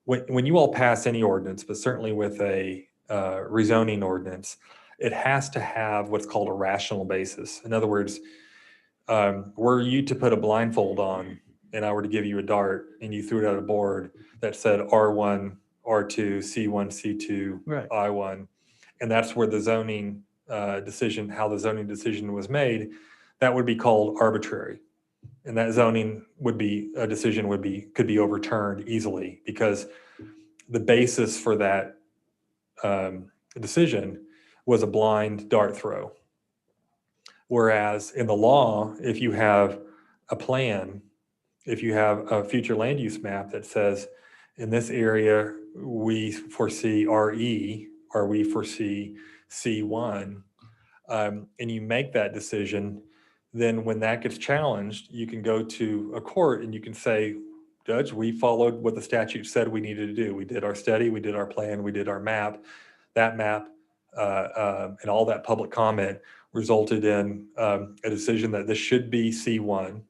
When you all pass any ordinance, but certainly with a rezoning ordinance, it has to have what's called a rational basis. In other words, were you to put a blindfold on and I were to give you a dart and you threw it at a board that said R1, R2, C1, C2, Right. I1, and that's where the zoning decision, how the zoning decision was made, that would be called arbitrary. And that zoning could be overturned easily because the basis for that decision was a blind dart throw. Whereas in the law, if you have a plan, if you have a future land use map that says in this area, we foresee RE or we foresee C1, and you make that decision, then when that gets challenged, you can go to a court and you can say, Judge, we followed what the statute said we needed to do. We did our study, we did our plan, we did our map. That map and all that public comment resulted in a decision that this should be C1.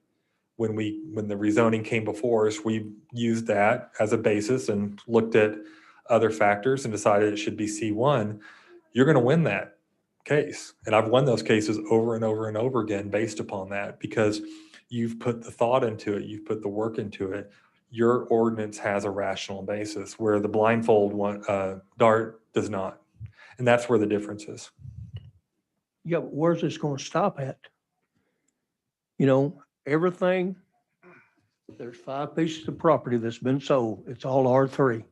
When the rezoning came before us, we used that as a basis and looked at other factors and decided it should be C1. You're going to win that case. And I've won those cases over and over and over again based upon that because you've put the thought into it, you've put the work into it. Your ordinance has a rational basis where the blindfold dart does not. And that's where the difference is. Yeah, but where's this going to stop at? Everything, there's 5 pieces of property that's been sold. It's all R3.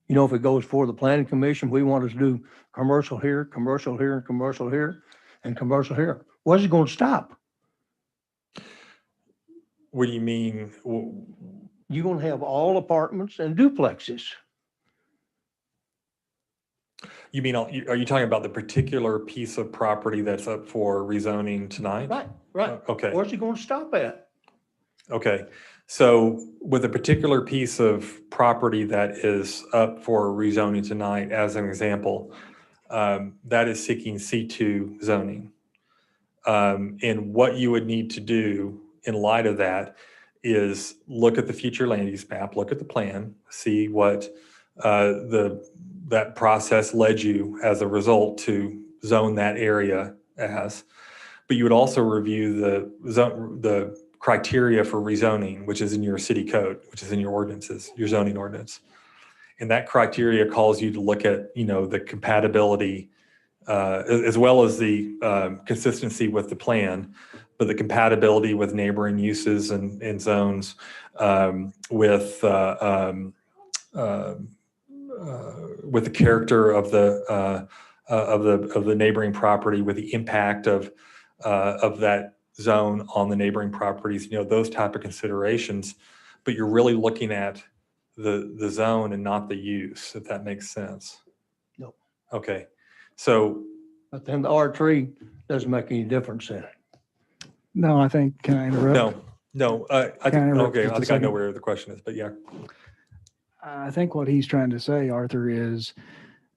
If it goes for the planning commission, we want to do commercial here, commercial here, and commercial here, and commercial here. Where's it going to stop? What do you mean? You're going to have all apartments and duplexes. You mean, are you talking about the particular piece of property that's up for rezoning tonight? Right. Okay. Where's it going to stop at? Okay. So with a particular piece of property that is up for rezoning tonight, as an example, that is seeking C2 zoning. And what you would need to do in light of that is look at the future land use map, look at the plan, see what that process led you as a result to zone that area as. but you would also review the criteria for rezoning, which is in your city code, which is in your ordinances, your zoning ordinance. And that criteria calls you to look at, the compatibility, as well as the consistency with the plan, but the compatibility with neighboring uses and zones, with the character of the neighboring property, with the impact of that zone on the neighboring properties, those type of considerations. But you're really looking at the zone and not the use, if that makes sense. No. Okay. So, But then the R3 doesn't make any difference in it. No, I think, can I interrupt? no, I Can I think, interrupt okay, just I a think I know second? where the question is, but yeah. I think what he's trying to say, Arthur, is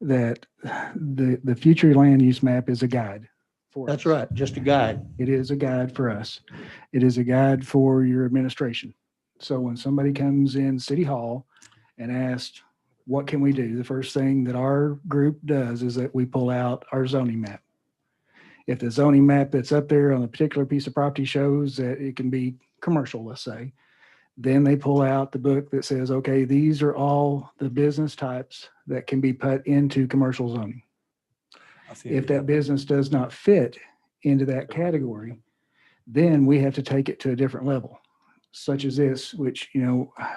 that the future land use map is a guide for That's us. right, just a guide. It is a guide for us. It is a guide for your administration. So when somebody comes in City Hall and asks, what can we do? The first thing that our group does is that we pull out our zoning map. If the zoning map that's up there on a particular piece of property shows that it can be commercial, let's say, then they pull out the book that says, okay, these are all the business types that can be put into commercial zoning. If that business does not fit into that category, then we have to take it to a different level, such as this, which,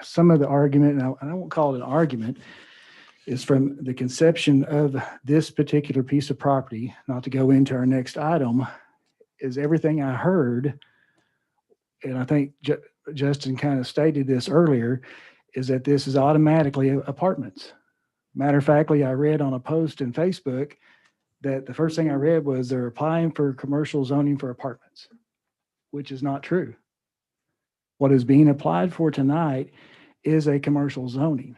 some of the argument, and I won't call it an argument, is from the conception of this particular piece of property, not to go into our next item, is everything I heard, and I think Justin kind of stated this earlier, is that this is automatically apartments. Matter of factly, I read on a post in Facebook that the first thing I read was they're applying for commercial zoning for apartments, which is not true. What is being applied for tonight is a commercial zoning.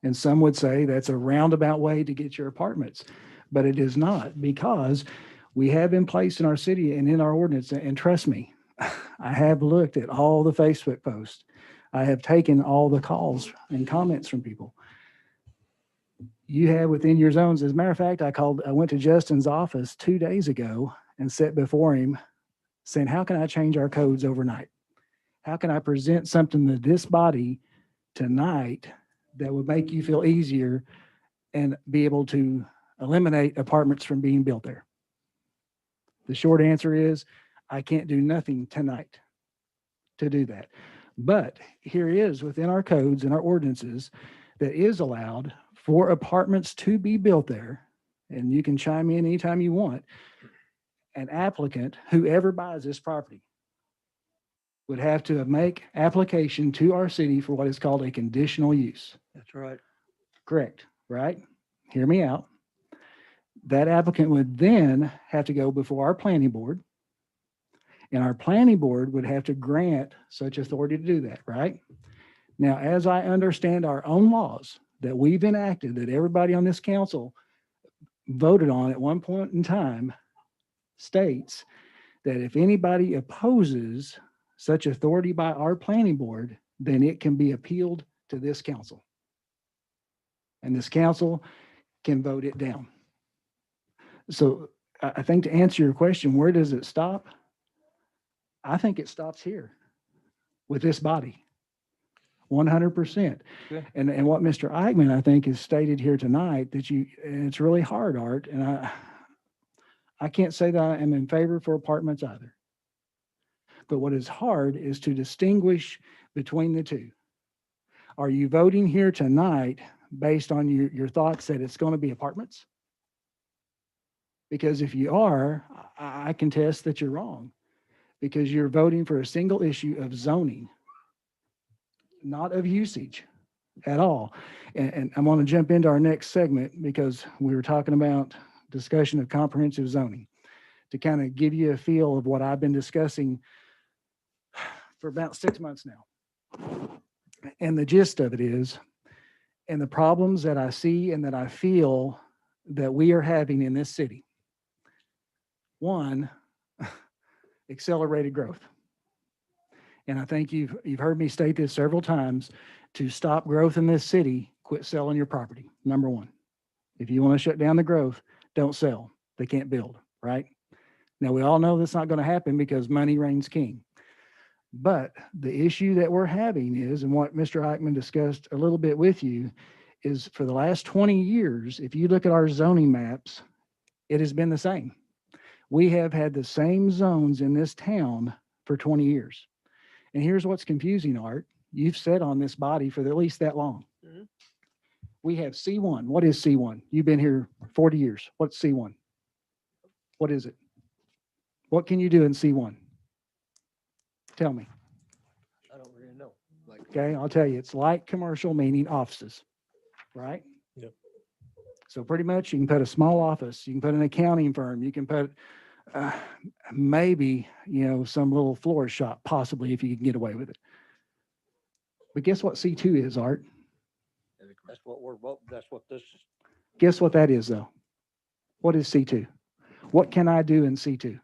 And some would say that's a roundabout way to get your apartments, but it is not, because we have in place in our city and in our ordinance, and trust me, I have looked at all the Facebook posts. I have taken all the calls and comments from people. You have within your zones. As a matter of fact, I went to Justin's office 2 days ago and sat before him saying, how can I change our codes overnight? How can I present something to this body tonight that would make you feel easier and be able to eliminate apartments from being built there? The short answer is I can't do nothing tonight to do that. But here is within our codes and our ordinances that is allowed for apartments to be built there. And you can chime in anytime you want. An applicant, whoever buys this property, would have to make application to our city for what is called a conditional use. That's right. Correct, right? Hear me out. That applicant would then have to go before our planning board, and our planning board would have to grant such authority to do that, right? Now, as I understand our own laws that we've enacted, that everybody on this council voted on at one point in time, states that if anybody opposes such authority by our planning board, then it can be appealed to this council. And this council can vote it down. So I think to answer your question, where does it stop? I think it stops here with this body, 100%. Okay. And what Mr. Eichmann, I think, has stated here tonight, that and it's really hard, Art, and I can't say that I am in favor for apartments either. But what is hard is to distinguish between the two. Are you voting here tonight based on your thoughts that it's going to be apartments? Because if you are, I contest that you're wrong, because you're voting for a single issue of zoning, not of usage at all. And I want to jump into our next segment, because we were talking about discussion of comprehensive zoning, to kind of give you a feel of what I've been discussing for about 6 months now. And the gist of it is, and the problems that I see and that I feel that we are having in this city. One, accelerated growth. And I think you've heard me state this several times: to stop growth in this city, quit selling your property. Number one. If you want to shut down the growth, don't sell. They can't build, right? Now, we all know that's not going to happen because money reigns king. But the issue that we're having is, and what Mr. Eichmann discussed a little bit with you, is for the last 20 years, if you look at our zoning maps, it has been the same. We have had the same zones in this town for 20 years. And here's what's confusing, Art. You've sat on this body for at least that long. We have C1. What is C1? You've been here 40 years. What's C1? What is it? What can you do in C1? Tell me. I don't really know. Okay, I'll tell you. It's light commercial, meaning offices, right? Yep. So pretty much you can put a small office, you can put an accounting firm, you can put maybe, some little florist shop, possibly, if you can get away with it. But guess what C2 is, Art? That's what this is. Guess what that is, though? What is C2? What can I do in C2?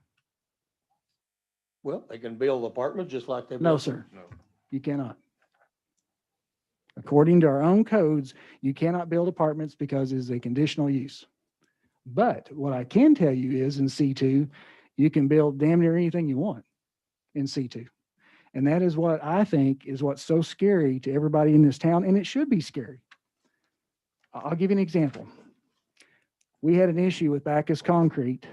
Well, they can build apartments just like they. No, sir. You cannot. According to our own codes, you cannot build apartments because it is a conditional use. But what I can tell you is in C2, you can build damn near anything you want in C2. And that is what I think is what's so scary to everybody in this town, and it should be scary. I'll give you an example. We had an issue with Bacchus Concrete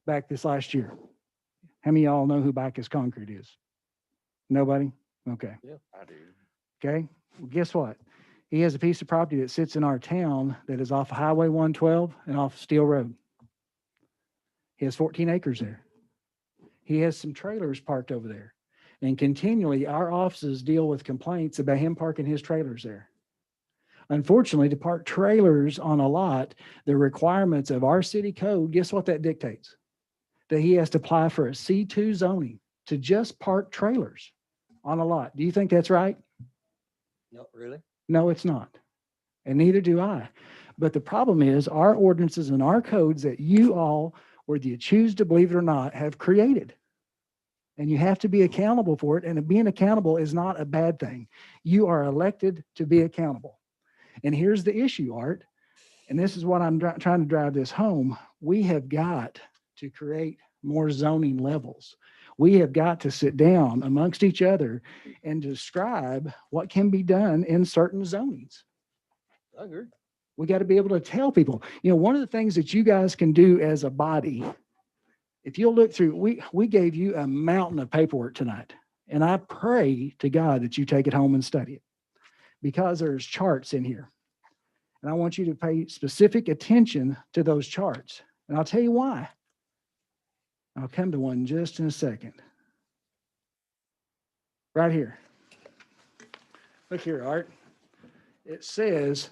back this last year. How many of y'all know who Bacchus Concrete is? Nobody? Okay. Yeah, I do. Okay. Well, guess what? He has a piece of property that sits in our town that is off Highway 112 and off Steel Road. He has 14 acres there. He has some trailers parked over there. And continually, our offices deal with complaints about him parking his trailers there. Unfortunately, to park trailers on a lot, the requirements of our city code, guess what that dictates? That he has to apply for a C2 zoning to just park trailers on a lot. Do you think that's right? Not really. No, it's not. And neither do I. But the problem is our ordinances and our codes that you all, whether you choose to believe it or not, have created. And you have to be accountable for it. And being accountable is not a bad thing. You are elected to be accountable. And here's the issue, Art. And this is what I'm trying to drive this home. We have got to create more zoning levels. We have got to sit down amongst each other and describe what can be done in certain zonings. I agree. We got to be able to tell people, one of the things that you guys can do as a body, if you'll look through, we gave you a mountain of paperwork tonight. And I pray to God that you take it home and study it because there's charts in here. And I want you to pay specific attention to those charts. And I'll tell you why. I'll come to one just in a second. Right here. Look here, Art. It says,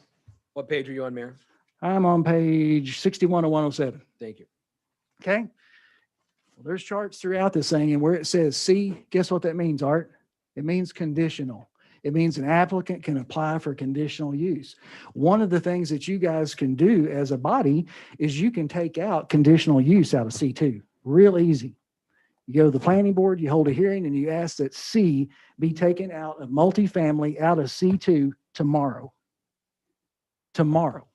What page are you on, Mayor? I'm on page 61 of 107. Thank you. Okay. Well, there's charts throughout this thing, and where it says C, guess what that means, Art? It means conditional. It means an applicant can apply for conditional use. One of the things that you guys can do as a body is you can take out conditional use out of C2. Real easy. You go to the planning board, you hold a hearing, and you ask that C be taken out of multifamily out of C2 tomorrow. Tomorrow.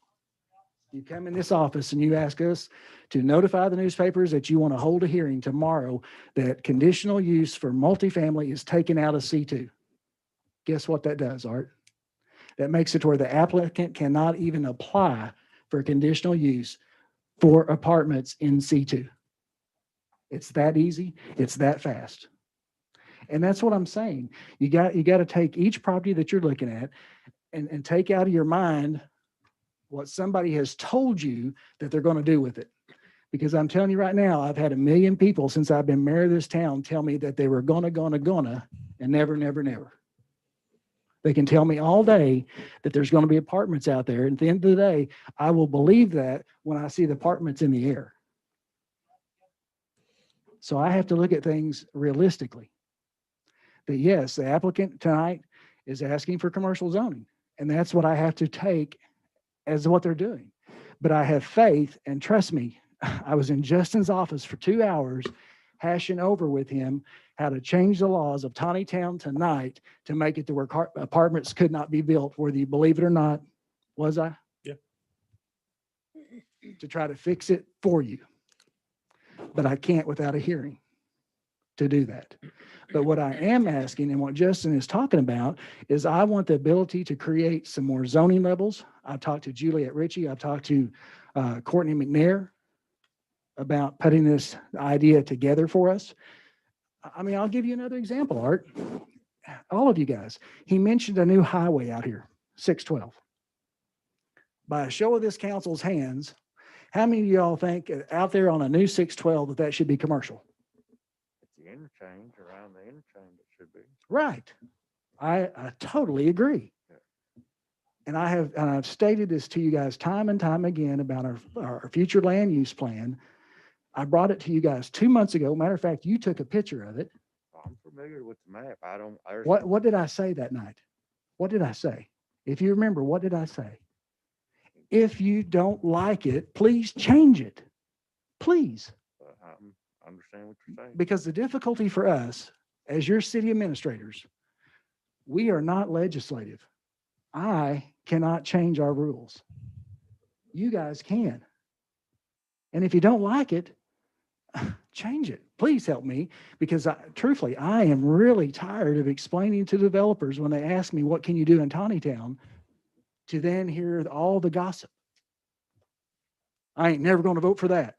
You come in this office and you ask us to notify the newspapers that you want to hold a hearing tomorrow that conditional use for multifamily is taken out of C2. Guess what that does, Art? That makes it to where the applicant cannot even apply for conditional use for apartments in C2. It's that easy. It's that fast. And that's what I'm saying. You got to take each property that you're looking at and take out of your mind what somebody has told you that they're going to do with it. Because I'm telling you right now, I've had 1 million people since I've been mayor of this town tell me that they were gonna, and never, never, never. They can tell me all day that there's going to be apartments out there. And at the end of the day, I will believe that when I see the apartments in the air. So I have to look at things realistically. That yes, the applicant tonight is asking for commercial zoning. And that's what I have to take as what they're doing. But I have faith, and trust me, I was in Justin's office for 2 hours hashing over with him how to change the laws of Tontitown tonight to make it to where apartments could not be built, whether you believe it or not. Was I? Yeah. To try to fix it for you. but I can't without a hearing to do that. But what I am asking and what Justin is talking about is I want the ability to create some more zoning levels. I've talked to Juliet Ritchie. I've talked to Courtney McNair about putting this idea together for us. I mean, I'll give you another example, Art. All of you guys. He mentioned a new highway out here, 612. By a show of this council's hands, how many of y'all think out there on a new 612 that should be commercial? It's the interchange, around the interchange it should be. Right. I totally agree. And I've stated this to you guys time and time again about our future land use plan. I brought it to you guys 2 months ago. Matter of fact, you took a picture of it. I'm familiar with the map. What did I say that night? What did I say? If you remember, what did I say? If you don't like it, please change it. Please. I understand what you're saying. Because the difficulty for us as your city administrators, we are not legislative. I cannot change our rules. You guys can. And if you don't like it, change it. Please help me, because truthfully, I am really tired of explaining to developers when they ask me, what can you do in Tontitown, to then hear all the gossip. I ain't never going to vote for that.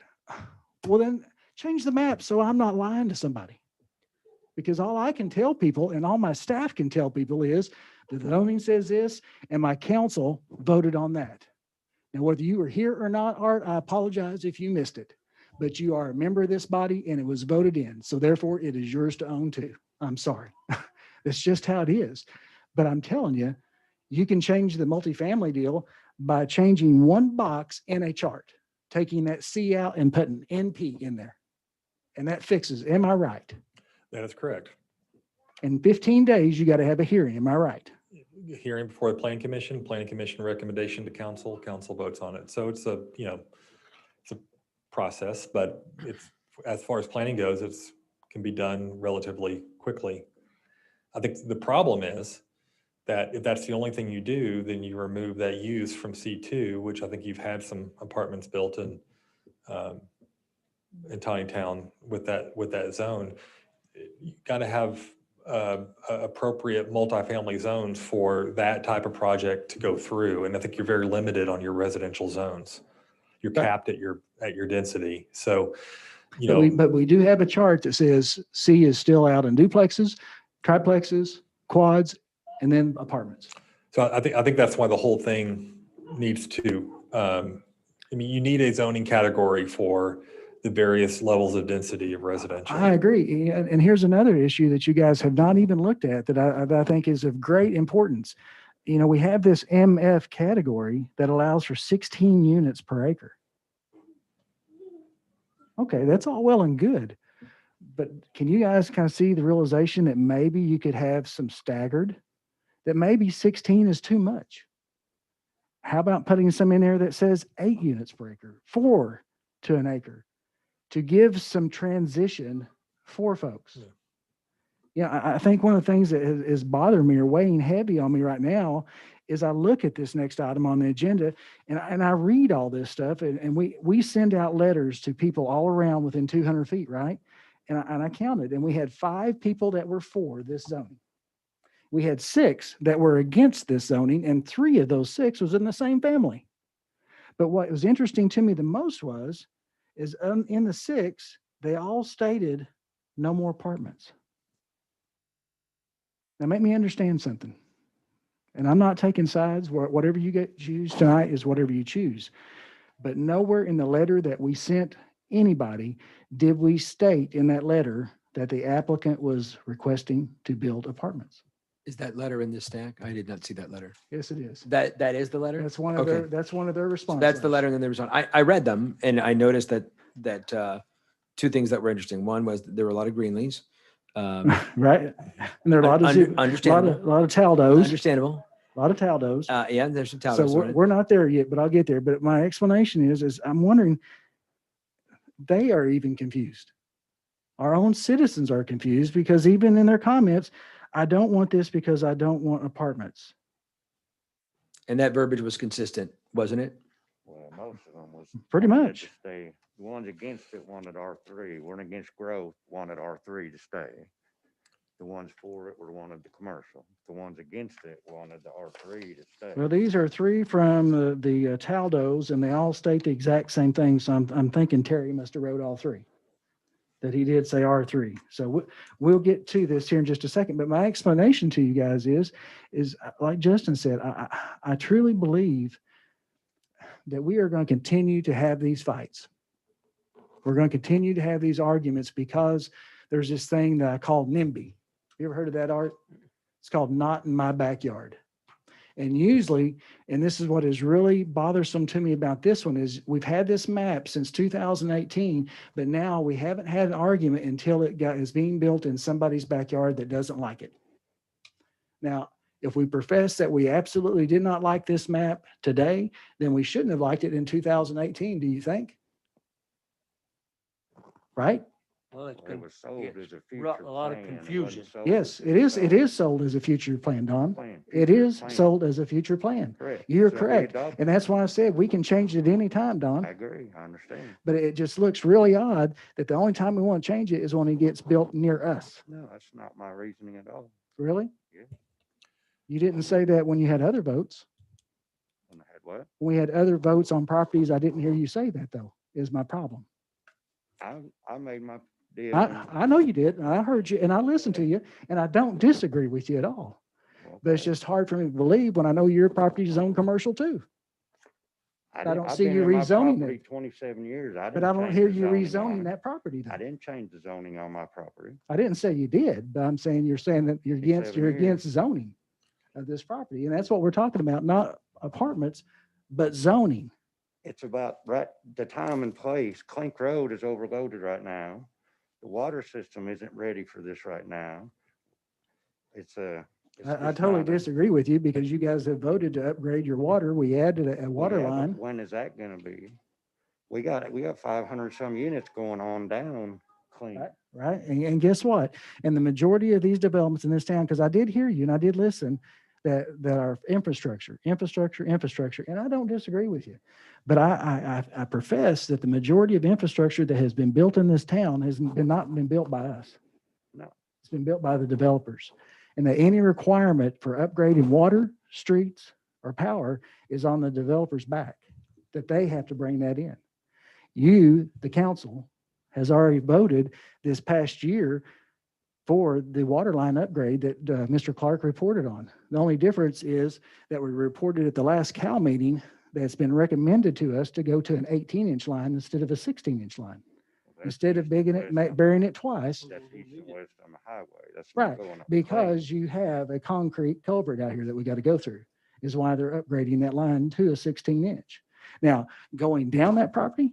Well, then change the map so I'm not lying to somebody. Because all I can tell people and all my staff can tell people is the zoning says this and my council voted on that. Now, whether you were here or not, Art, I apologize if you missed it, but you are a member of this body and it was voted in. So therefore it is yours to own too. I'm sorry. That's just how it is. But I'm telling you, you can change the multifamily deal by changing one box in a chart, taking that C out and putting NP in there. And that fixes, am I right? That is correct. In 15 days, you got to have a hearing. Am I right? Hearing before the planning commission recommendation to council votes on it. So it's a process, but it's, as far as planning goes, can be done relatively quickly. I think the problem is that if that's the only thing you do, then you remove that use from C2, which I think you've had some apartments built in Tontitown with that zone. You got to have appropriate multifamily zones for that type of project to go through. And I think you're very limited on your residential zones. You're capped at your density. So, but we do have a chart that says C is still out in duplexes, triplexes, quads, and then apartments. So I think that's why the whole thing needs to, you need a zoning category for the various levels of density of residential. I agree. And here's another issue that you guys have not even looked at that I think is of great importance. We have this MF category that allows for 16 units per acre. Okay, that's all well and good. But can you guys kind of see the realization that maybe you could have some staggered, that maybe 16 is too much? How about putting some in there that says 8 units per acre, 4 to an acre, to give some transition for folks? I think one of the things that is bothering me or weighing heavy on me right now is I look at this next item on the agenda and I read all this stuff and we send out letters to people all around within 200 feet, right? And I counted and we had 5 people that were for this zoning. We had 6 that were against this zoning and 3 of those 6 was in the same family. But what was interesting to me the most is in the 6, they all stated no more apartments. Now make me understand something. And I'm not taking sides. Whatever you choose tonight is whatever you choose. But nowhere in the letter that we sent anybody did we state in that letter that the applicant was requesting to build apartments. Is that letter in this stack? I did not see that letter. Yes, it is. That is the letter? That's one of Okay. that's one of their So responses. that's the letter and then there was I read them and I noticed that 2 things that were interesting. One was that there were a lot of Greenleys. Right. And there are a lot of Understandable. a lot of Taldos. Understandable. A lot of Taldos. Yeah, there's some So Taldos. we're not there yet, but I'll get there. But my explanation is I'm wondering, they are even confused. Our own citizens are confused because even in their comments, I don't want this because I don't want apartments. And that verbiage was consistent, wasn't it? Well, Most of them was. Pretty wanted it much. to stay. The ones against it wanted R3, weren't against growth, wanted R3 to stay. The ones for it were wanted the commercial. The ones against it wanted the R3 to stay. Well, these are three from the Taldos, and they all state the exact same thing. So I'm thinking Terry must have wrote all three, that he did say R3. So we'll get to this here in just a second. But my explanation to you guys is like Justin said, I truly believe that we are going to continue to have these fights. We're going to continue to have these arguments because there's this thing that I call NIMBY. You ever heard of that, Art? It's called Not in My Backyard. And usually, and this is what is really bothersome to me about this one, is we've had this map since 2018, but now we haven't had an argument until is being built in somebody's backyard that doesn't like it. Now, if we profess that we absolutely did not like this map today, then we shouldn't have liked it in 2018, do you think? Right? Well, it's It was sold as a future brought a lot of plan. It wasn't confusion. sold Yes, as it a is. It development is sold as a future plan, Don. plan, It future is plan. sold as a future plan. Correct. You're So we correct. adopted And that's why I said we can change it any time, Don. I agree, I understand. But it just looks really odd that the only time we want to change it is when it gets built near us. No, that's not my reasoning at all. Really? Yeah. You didn't say that when you had other votes. When I had what? When we had other votes on properties, I didn't hear you say that, though, is my problem. I made my deal. I know you did, and I heard you, and I listened to you, and I don't disagree with you at all. But it's just hard for me to believe when I know your property is owned commercial too. I don't I've see been you in my rezoning property it. 27 years. But I don't hear you rezoning that property I though. didn't change the zoning on my property. I didn't say you did, but I'm saying you're saying that you're 27 against zoning of this property. And that's what we're talking about, not apartments, but zoning. It's about right, the time and place. Clink Road is overloaded right now. The water system isn't ready for this right now. It's I totally disagree with you because you guys have voted to upgrade your water. We added a water line. When is that gonna be? We got 500 some units going on down Clink. Right. And guess what? And the majority of these developments in this town, because I did hear you and I did listen, that our infrastructure, and I don't disagree with you. But I profess that the majority of infrastructure that has been built in this town has not been built by us. No. It's been built by the developers. And that any requirement for upgrading water, streets, or power is on the developer's back, that they have to bring that in. You, the council, has already voted this past year for the water line upgrade that Mr. Clark reported on. The only difference is that we reported at the last Cal meeting that's been recommended to us to go to an 18-inch line instead of a 16-inch line. Instead of burying it twice. That's east and west on the highway. That's Right, not going up because you have a concrete culvert out here that we got to go through, is why they're upgrading that line to a 16-inch. Now, going down that property,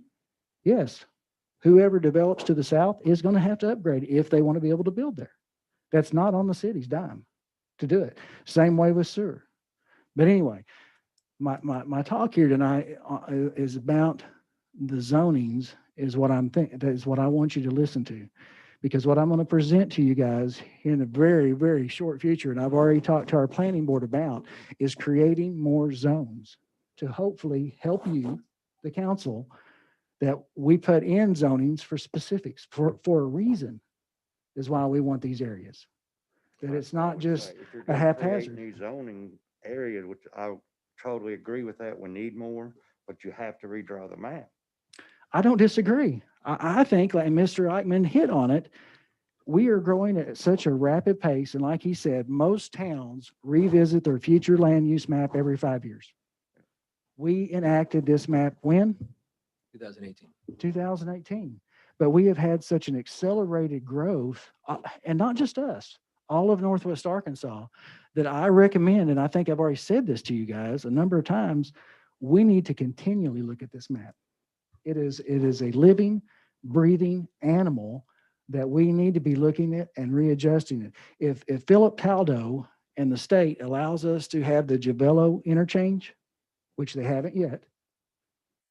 yes, whoever develops to the south is going to have to upgrade if they want to be able to build there. That's not on the city's dime to do it. Same way with sewer. But anyway, my talk here tonight is about the zonings is what I'm thinking. That is what I want you to listen to, because what I'm going to present to you guys in a very, very short future, and I've already talked to our planning board about, is creating more zones to hopefully help you, the council, that we put in zonings for specifics for a reason is why we want these areas. That it's not just a haphazard. New zoning areas, which I totally agree with that. We need more, but you have to redraw the map. I don't disagree. I think, like Mr. Eichmann hit on it, we are growing at such a rapid pace. And like he said, most towns revisit their future land use map every 5 years. We enacted this map when? 2018. 2018. But we have had such an accelerated growth, and not just us, all of Northwest Arkansas, that I recommend, and I think I've already said this to you guys a number of times, we need to continually look at this map. It is a living, breathing animal that we need to be looking at and readjusting it. If Philip Taldo and the state allows us to have the Javello interchange, which they haven't yet,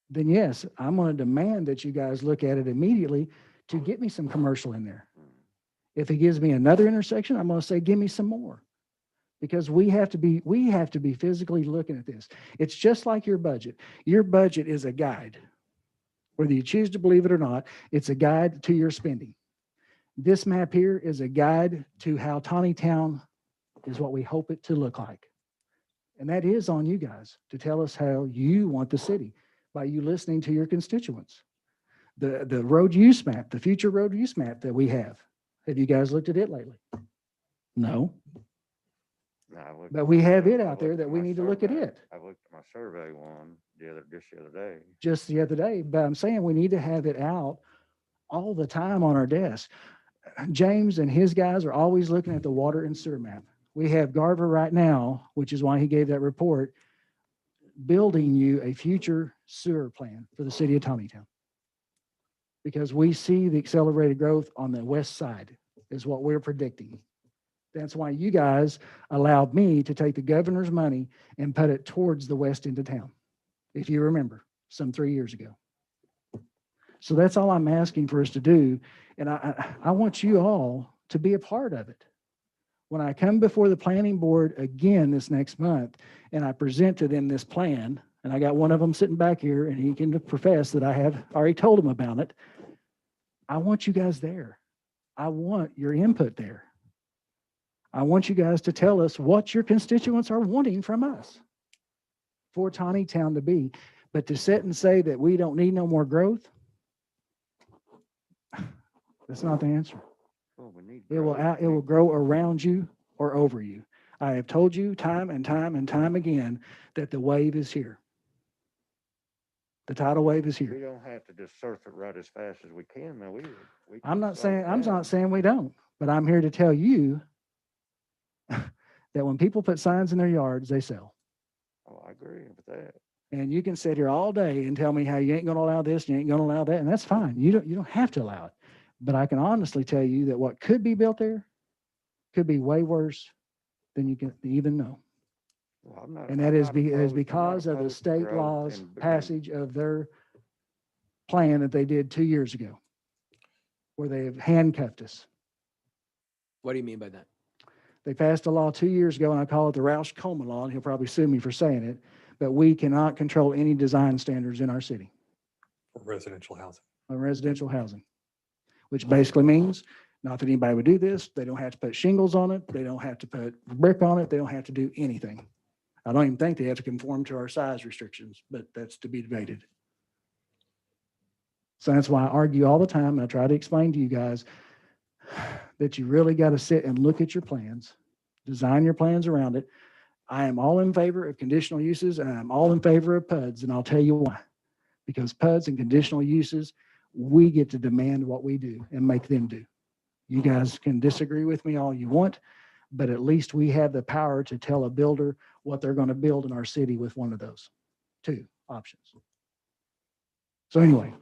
then yes, I'm going to demand that you guys look at it immediately to get me some commercial in there. If he gives me another intersection, I'm going to say, give me some more. because we have to be physically looking at this. It's just like your budget. Your budget is a guide. Whether you choose to believe it or not, it's a guide to your spending. This map here is a guide to how Tontitown is what we hope it to look like. And that is on you guys to tell us how you want the city by you listening to your constituents. The road use map, the future road use map that we have you guys looked at it lately? No, No, I looked but at we my- have it I out there looked that at we my need to look at survey. it. I looked at my survey one just the other day. Just the other day, but I'm saying we need to have it out all the time on our desk. James and his guys are always looking at the water and sewer map. We have Garver right now, which is why he gave that report, building you a future sewer plan for the city of Tontitown. Because we see the accelerated growth on the west side is what we're predicting. That's why you guys allowed me to take the governor's money and put it towards the west end of town, if you remember, some 3 years ago. So that's all I'm asking for us to do. And I want you all to be a part of it. When I come before the planning board again this next month and I present to them this plan, and I got one of them sitting back here and he can profess that I have already told him about it. I want you guys there. I want your input there. I want you guys to tell us what your constituents are wanting from us for Tontitown to be. But to sit and say that we don't need no more growth, that's not the answer. Well, we need It will growth. it will grow around you or over you. I have told you time and time and time again that the wave is here. The tidal wave is We here. don't have to just surf it right as fast as we can, though. We I'm can not slow it saying I'm down. not saying we don't, but I'm here to tell you that when people put signs in their yards, they sell. Oh, I agree with that. And you can sit here all day and tell me how you ain't going to allow this, you ain't going to allow that, and that's fine. You don't have to allow it. But I can honestly tell you that what could be built there could be way worse than you can even know. Well, I'm not- And I'm that is not opposed- I'm not because of the opposed to state growth laws and- passage of their plan that they did 2 years ago, where they have handcuffed us. What do you mean by that? They passed a law 2 years ago, and I call it the Roush-Coleman Law, and he'll probably sue me for saying it, but we cannot control any design standards in our city For residential housing. on residential housing, which basically means, not that anybody would do this, they don't have to put shingles on it, they don't have to put brick on it, they don't have to do anything. I don't even think they have to conform to our size restrictions, but that's to be debated. So that's why I argue all the time, and I try to explain to you guys that you really got to sit and look at your plans, design your plans around it. I am all in favor of conditional uses, and I'm all in favor of PUDs, and I'll tell you why. Because PUDs and conditional uses, we get to demand what we do and make them do. You guys can disagree with me all you want, but at least we have the power to tell a builder what they're going to build in our city with one of those two options. So anyway,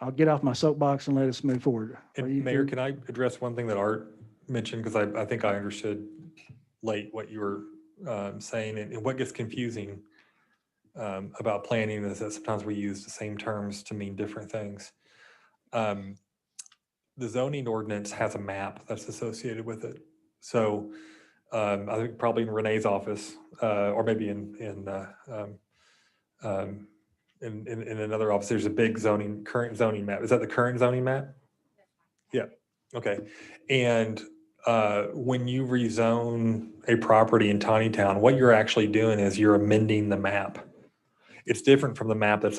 I'll get off my soapbox and let us move forward. Are you And Mayor, good? can I address one thing that Art mentioned? Because I think I understood late what you were saying, and what gets confusing about planning is that sometimes we use the same terms to mean different things. The zoning ordinance has a map that's associated with it. So I think probably in Renee's office, or maybe in another office, there's a big current zoning map. Is that the current zoning map? Yeah, okay. And when you rezone a property in Tontitown, what you're actually doing is you're amending the map. It's different from the map that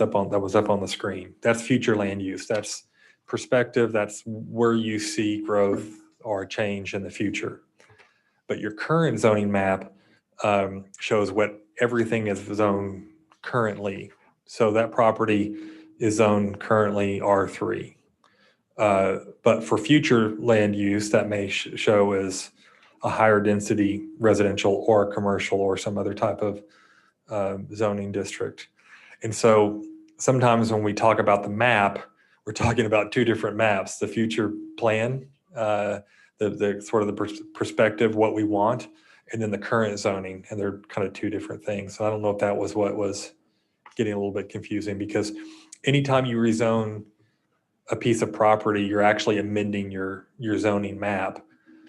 was up on the screen. That's future land use. That's perspective. That's where you see growth or change in the future. But your current zoning map shows what everything is zoned currently. So that property is zoned currently R3. But for future land use, that may show as a higher density residential or commercial or some other type of zoning district. And so sometimes when we talk about the map, we're talking about two different maps, the future plan, the sort of the perspective, what we want, and then the current zoning, and they're kind of two different things. So I don't know if that was what was getting a little bit confusing, because anytime you rezone a piece of property, you're actually amending your zoning map,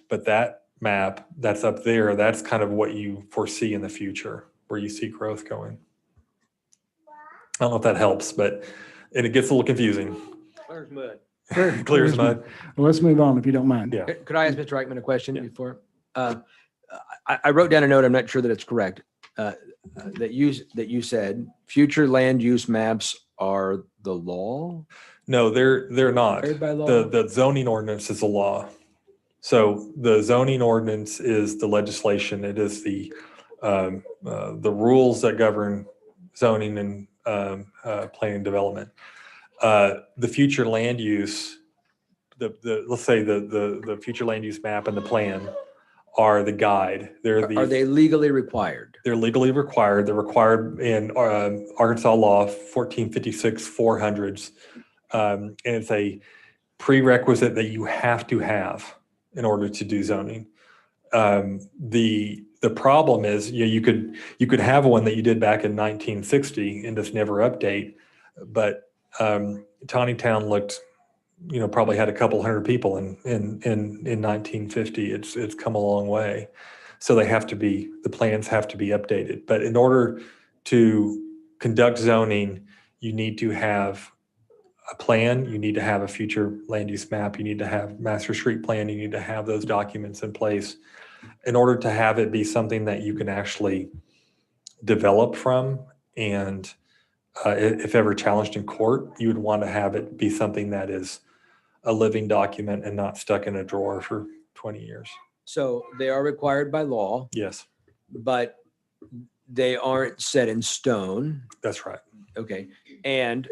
but that map that's up there, that's kind of what you foresee in the future, where you see growth going. I don't know if that helps, but and it gets a little confusing. Clear as mud. Clear as mud. Well, let's move on if you don't mind. Yeah. Could I ask Mr. Eichmann a question Yeah. before? I wrote down a note, I'm not sure that it's correct, that you said future land use maps are the law? No, they're not. Required by law? The zoning ordinance is a law. So the zoning ordinance is the legislation. It is the rules that govern zoning and planning and development. The future land use, let's say the future land use map and the plan are the guide. Are they legally required? They're legally required. They're required in Arkansas law 1456 400s. And it's a prerequisite that you have to have in order to do zoning. The problem is, you could have one that you did back in 1960 and just never update, but Tontitown looked, probably had a couple hundred people in 1950. It's come a long way. So the plans have to be updated. But in order to conduct zoning, you need to have a plan, you need to have a future land use map, you need to have master street plan, you need to have those documents in place in order to have it be something that you can actually develop from. And if ever challenged in court, you would want to have it be something that is a living document and not stuck in a drawer for 20 years. So they are required by law, Yes, but they aren't set in stone. that's right. Okay. And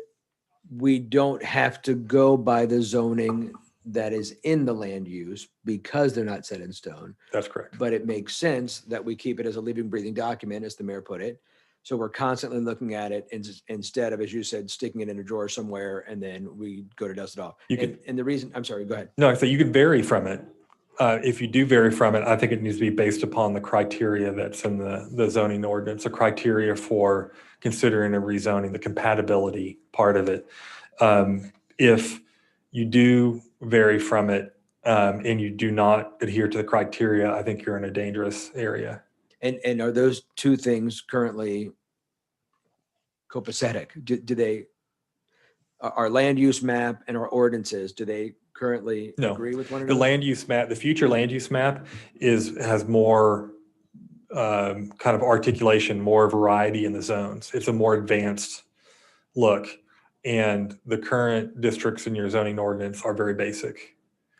we don't have to go by the zoning that is in the land use because they're not set in stone. That's correct. But it makes sense that we keep it as a living, breathing document, as the mayor put it. So we're constantly looking at it instead of, as you said, sticking it in a drawer somewhere and then we go to dust it off. And the reason, I'm sorry, go ahead. No, so you could vary from it. If you do vary from it, I think it needs to be based upon the criteria that's in the zoning ordinance, the criteria for considering a rezoning, the compatibility part of it. If you do vary from it and you do not adhere to the criteria, I think you're in a dangerous area. And are those two things currently copacetic? Do they, our land use map and our ordinances, do they currently No. agree with one The another? land use map, the future land use map has more kind of articulation, more variety in the zones. It's a more advanced look. And the current districts in your zoning ordinance are very basic.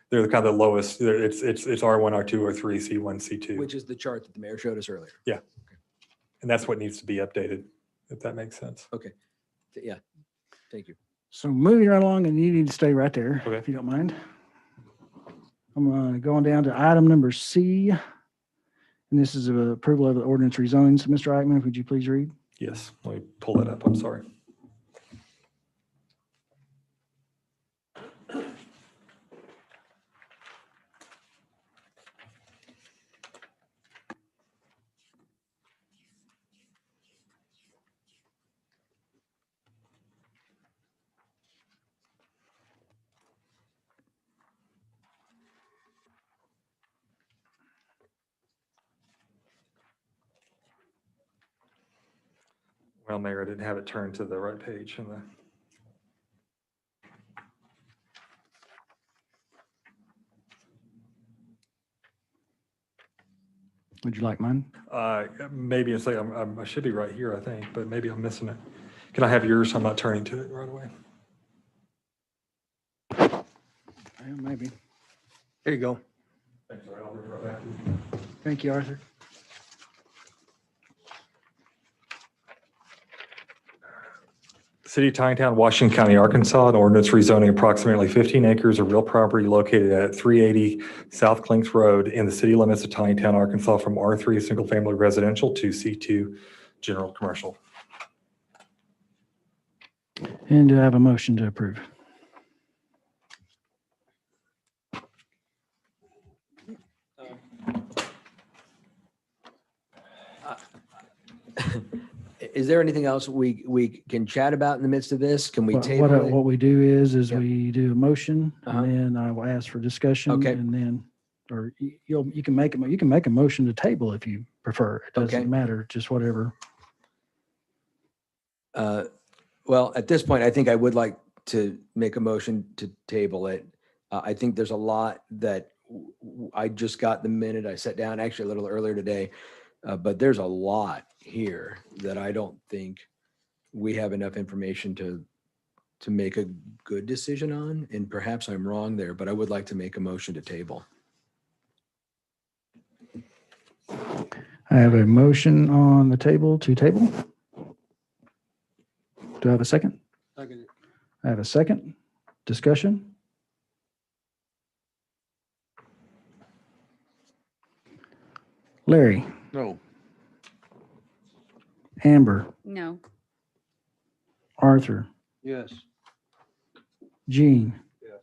They're the kind of the lowest. It's R1, R2, or 3, C1, C2. Which is the chart that the mayor showed us earlier. Yeah. And that's what needs to be updated, if that makes sense. Okay. Yeah. Thank you. So moving right along, and you need to stay right there, Okay. if you don't mind. I'm going down to item number C. And this is approval of the ordinance rezoning. So Mr. Eichmann, would you please read? Yes, let me pull that up. I'm sorry. Well, Mayor, I didn't have it turned to the right page in the. Would you like mine? Maybe it's like I should be right here, I think, but maybe I'm missing it. Can I have yours? I'm not turning to it right away. Yeah, maybe. There you go. Thanks, I'll be right back to you. Thank you, Arthur. City of Tontitown, Washington County, Arkansas, an ordinance rezoning approximately 15 acres of real property located at 380 South Clinks Road in the city limits of Tontitown, Arkansas from R3 Single Family Residential to C2 General Commercial. And do I have a motion to approve? Is there anything else we can chat about in the midst of this? Can we What table what it? we do is Yeah. we do a motion Uh-huh. and then I will ask for discussion. Okay. And then or you can make a motion to table if you prefer. It Okay. doesn't matter, just whatever. Well, at this point, I think I would like to make a motion to table it. I think there's a lot that I just got the minute I sat down, actually a little earlier today, but there's a lot here that I don't think we have enough information to make a good decision on. And perhaps I'm wrong there, but I would like to make a motion to table. I have a motion on the table to table. Do I have a second? Second. I have a second. Discussion? Larry, No. Amber, No. Arthur, Yes. Gene, Yes.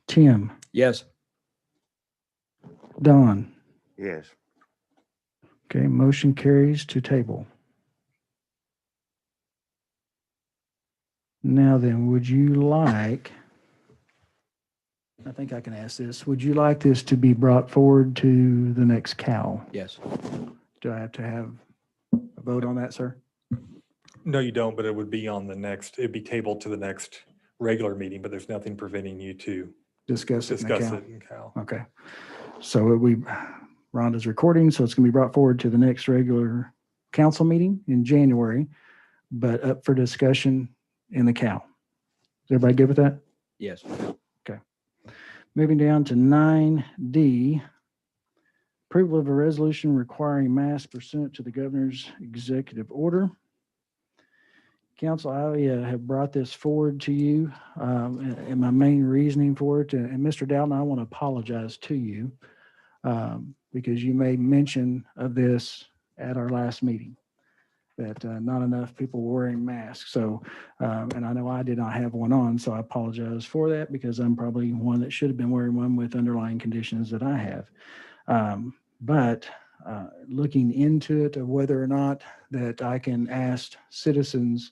Tim, Yes. Don. Yes. Okay, motion carries to table. Now then, would you like, I think I can ask this, would you like this to be brought forward to the next CAL? Yes. Do I have to have a vote on that, sir? No, you don't, but it would be on the next, it'd be tabled to the next regular meeting, but there's nothing preventing you to Discuss it in the discuss CAL? it in Cal. Okay. So Rhonda's recording, so it's going to be brought forward to the next regular council meeting in January, but up for discussion in the CAL. Is everybody good with that? Yes. Moving down to 9D, approval of a resolution requiring masks pursuant to the governor's executive order. Council, I have brought this forward to you, and my main reasoning for it, and Mr. Dowden, I want to apologize to you because you made mention of this at our last meeting, that not enough people were wearing masks. So, and I know I did not have one on, so I apologize for that because I'm probably one that should have been wearing one with underlying conditions that I have. But looking into it of whether or not that I can ask citizens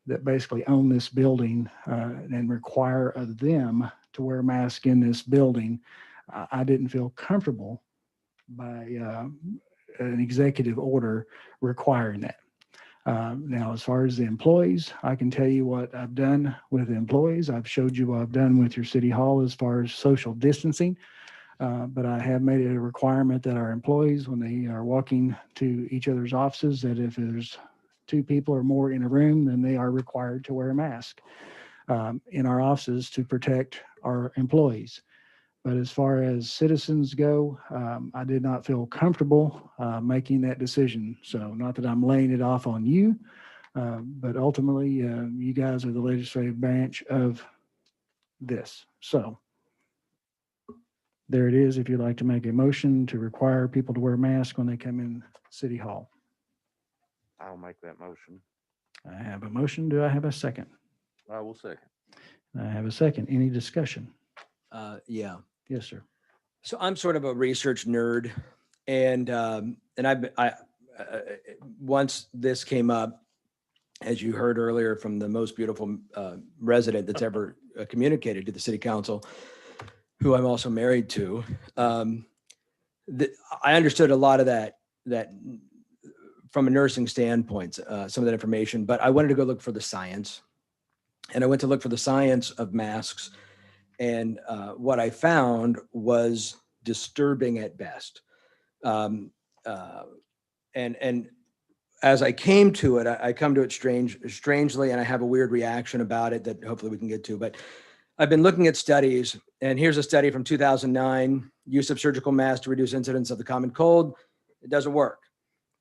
that basically own this building and require of them to wear a mask in this building, I didn't feel comfortable by an executive order requiring that. Now, as far as the employees, I can tell you what I've done with the employees. I've showed you what I've done with your city hall as far as social distancing. But I have made it a requirement that our employees, when they are walking to each other's offices, that if there's 2 people or more in a room, then they are required to wear a mask in our offices to protect our employees. But as far as citizens go, I did not feel comfortable making that decision. So not that I'm laying it off on you, but ultimately you guys are the legislative branch of this. So there it is. If you'd like to make a motion to require people to wear masks when they come in City Hall. I'll make that motion. I have a motion. Do I have a second? I will second. I have a second. Any discussion? Yeah. Yes, sir. So I'm sort of a research nerd, and once this came up, as you heard earlier from the most beautiful resident that's ever communicated to the city council, who I'm also married to, I understood a lot of that from a nursing standpoint, some of that information, but I wanted to go look for the science, and I went to look for the science of masks. And what I found was disturbing at best. And as I came to it, I come to it strangely, and I have a weird reaction about it that hopefully we can get to. But I've been looking at studies, and here's a study from 2009, use of surgical masks to reduce incidence of the common cold. It doesn't work.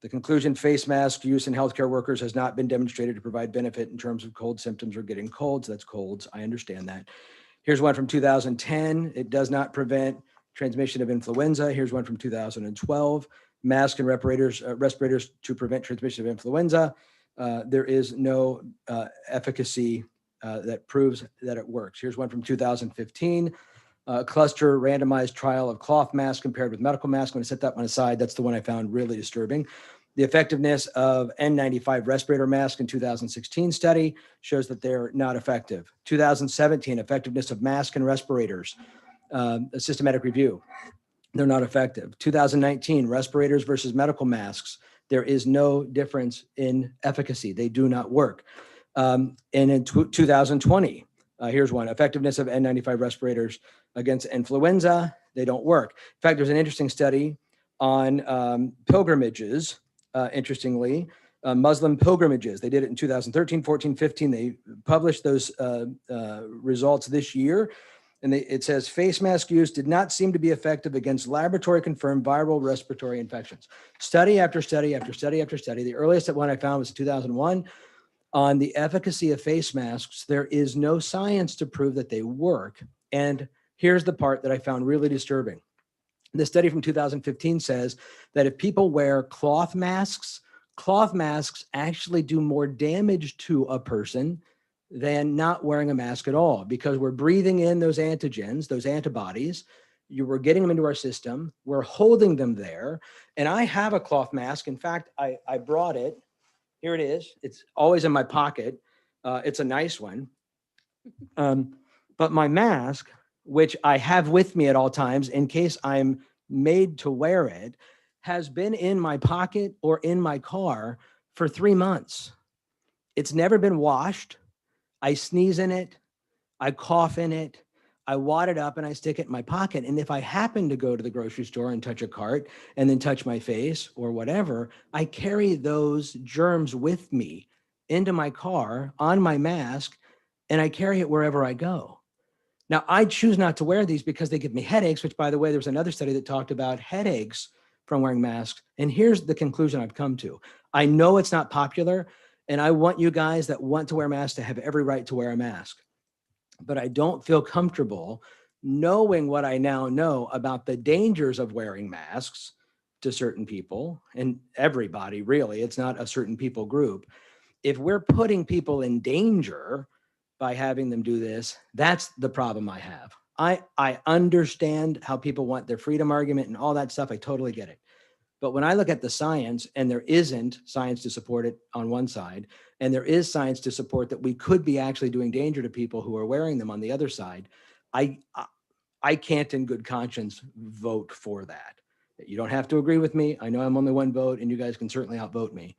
The conclusion, face mask use in healthcare workers has not been demonstrated to provide benefit in terms of cold symptoms or getting colds. That's colds. I understand that. Here's one from 2010. It does not prevent transmission of influenza. Here's one from 2012. Masks and respirators to prevent transmission of influenza. There is no efficacy that proves that it works. Here's one from 2015. Cluster randomized trial of cloth masks compared with medical masks. I'm going to set that one aside. That's the one I found really disturbing. The effectiveness of N95 respirator mask in 2016 study shows that they're not effective. 2017, effectiveness of mask and respirators. a systematic review. They're not effective. 2019, respirators versus medical masks. There is no difference in efficacy. They do not work. And in 2020, here's one, effectiveness of N95 respirators against influenza. They don't work. In fact, there's an interesting study on pilgrimages, interestingly, Muslim pilgrimages. They did it in 2013, 14, 15. They published those results this year. And it says face mask use did not seem to be effective against laboratory confirmed viral respiratory infections. Study after study after study after study. The earliest one I found was 2001 on the efficacy of face masks. There is no science to prove that they work. And here's the part that I found really disturbing. The study from 2015 says that if people wear cloth masks actually do more damage to a person than not wearing a mask at all, because we're breathing in those antigens, those antibodies. We're getting them into our system. We're holding them there. And I have a cloth mask. In fact, I brought it. Here it is. It's always in my pocket. It's a nice one. But my mask, which I have with me at all times in case I'm made to wear it, has been in my pocket or in my car for 3 months. It's never been washed. I sneeze in it, I cough in it, I wad it up and I stick it in my pocket. And if I happen to go to the grocery store and touch a cart and then touch my face or whatever, I carry those germs with me into my car on my mask, and I carry it wherever I go. Now, I choose not to wear these because they give me headaches, which, by the way, there was another study that talked about headaches from wearing masks. And here's the conclusion I've come to. I know it's not popular, and I want you guys that want to wear masks to have every right to wear a mask. But I don't feel comfortable knowing what I now know about the dangers of wearing masks to certain people, and everybody, really. It's not a certain people group. If we're putting people in danger by having them do this, that's the problem I have. I understand how people want their freedom argument and all that stuff. I totally get it. But when I look at the science, and there isn't science to support it on one side, and there is science to support that we could be actually doing danger to people who are wearing them on the other side, I can't in good conscience vote for that. You don't have to agree with me. I know I'm only one vote, and you guys can certainly outvote me.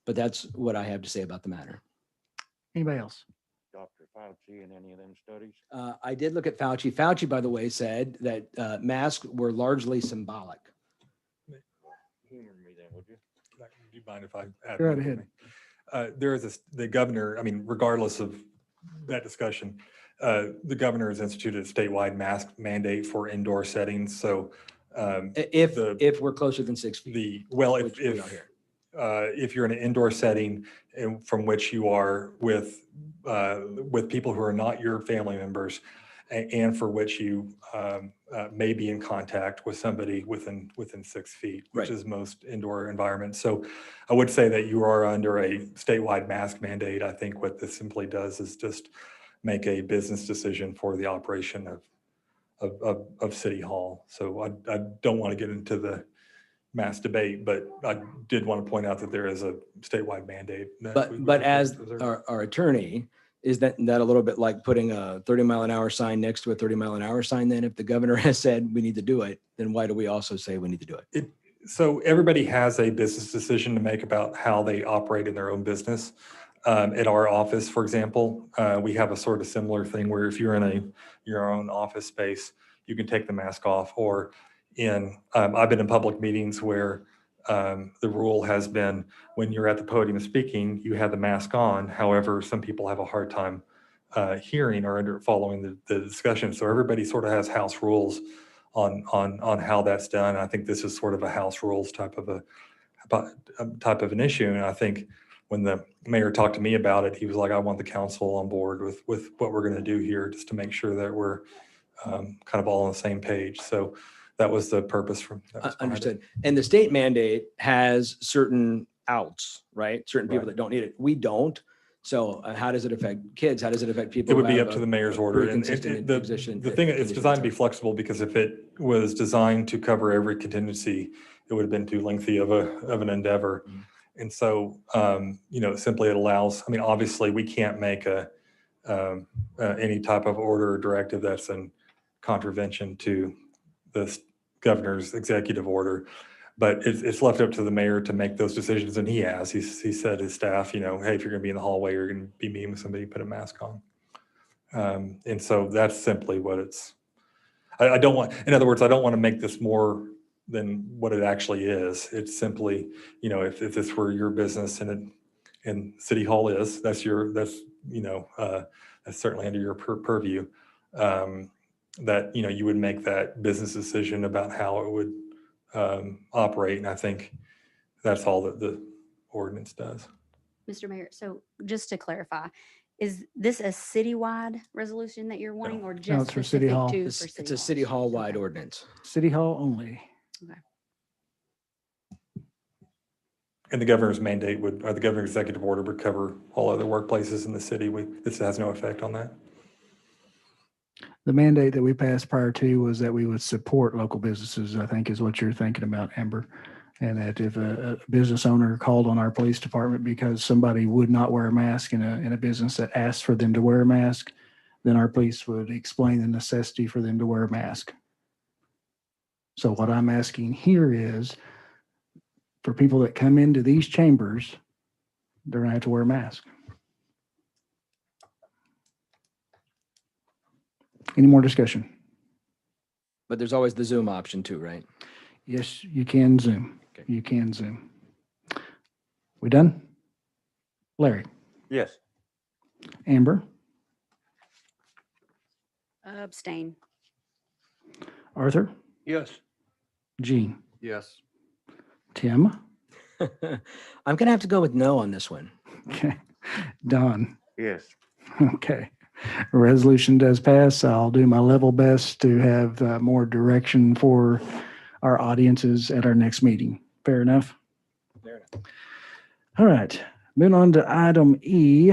But that's what I have to say about the matter. Anybody else? Dr. Fauci in any of them studies? I did look at Fauci. Fauci, by the way, said that masks were largely symbolic. Humor me then, would you? Do you mind if I add? Go right one ahead. thing? There is the governor, I mean, regardless of that discussion, the governor has instituted a statewide mask mandate for indoor settings. So if we're closer than 6 feet. Which we are here. If you're in an indoor setting from which you are with people who are not your family members, and for which you may be in contact with somebody within 6 feet, which is most indoor environments. So I would say that you are under a statewide mask mandate. I think what this simply does is just make a business decision for the operation of City Hall. So I don't want to get into the mass debate, but I did want to point out that there is a statewide mandate. But as our attorney, is that a little bit like putting a 30-mile-an-hour sign next to a 30-mile-an-hour sign? Then if the governor has said we need to do it, then why do we also say we need to do it? So everybody has a business decision to make about how they operate in their own business. At our office, for example, we have a sort of similar thing where if you're in your own office space, you can take the mask off. Or I've been in public meetings where the rule has been when you're at the podium speaking, you have the mask on. However, some people have a hard time hearing or following the discussion. So everybody sort of has house rules on how that's done. I think this is sort of a house rules type of an issue. And I think when the mayor talked to me about it, he was like, I want the council on board with what we're going to do here, just to make sure that we're kind of all on the same page. So that was the purpose Understood. And the state mandate has certain outs, right? Certain people that don't need it. We don't. So how does it affect kids? How does it affect people? It would be up to the mayor's order. And the thing, it's designed to be flexible, because if it was designed to cover every contingency, it would have been too lengthy of an endeavor. Mm-hmm. And so, simply it allows, I mean, obviously we can't make any type of order or directive that's in contravention to the governor's executive order. But it's left up to the mayor to make those decisions, and he has. He said his staff, hey, if you're going to be in the hallway, you're going to be meeting with somebody, put a mask on. And so that's simply what it's. I don't want, in other words, I don't want to make this more than what it actually is. It's simply, if this were your business and City Hall is, that's certainly under your purview, that, you would make that business decision about how it would operate. And I think that's all that the ordinance does. Mr. Mayor, so just to clarify, is this a citywide resolution that you're wanting or it's just for City specific Hall. to? It's a City Hall wide ordinance. City Hall only. And the governor's mandate or the governor's executive order would cover all other workplaces in the city. This has no effect on that. The mandate that we passed prior to was that we would support local businesses, I think is what you're thinking about, Amber. And that if a business owner called on our police department because somebody would not wear a mask in a business that asked for them to wear a mask, then our police would explain the necessity for them to wear a mask. So what I'm asking here is for people that come into these chambers, they're gonna have to wear a mask. Any more discussion? But there's always the Zoom option too, right? Yes, you can Zoom. Okay. You can Zoom. We done? Larry, Yes. Amber, Abstain. Arthur, Yes. Gene, Yes. Tim, I'm gonna have to go with no on this one. okay, Don, Yes. okay. Resolution does pass. I'll do my level best to have more direction for our audiences at our next meeting. Fair enough? Fair enough. All right, moving on to item E.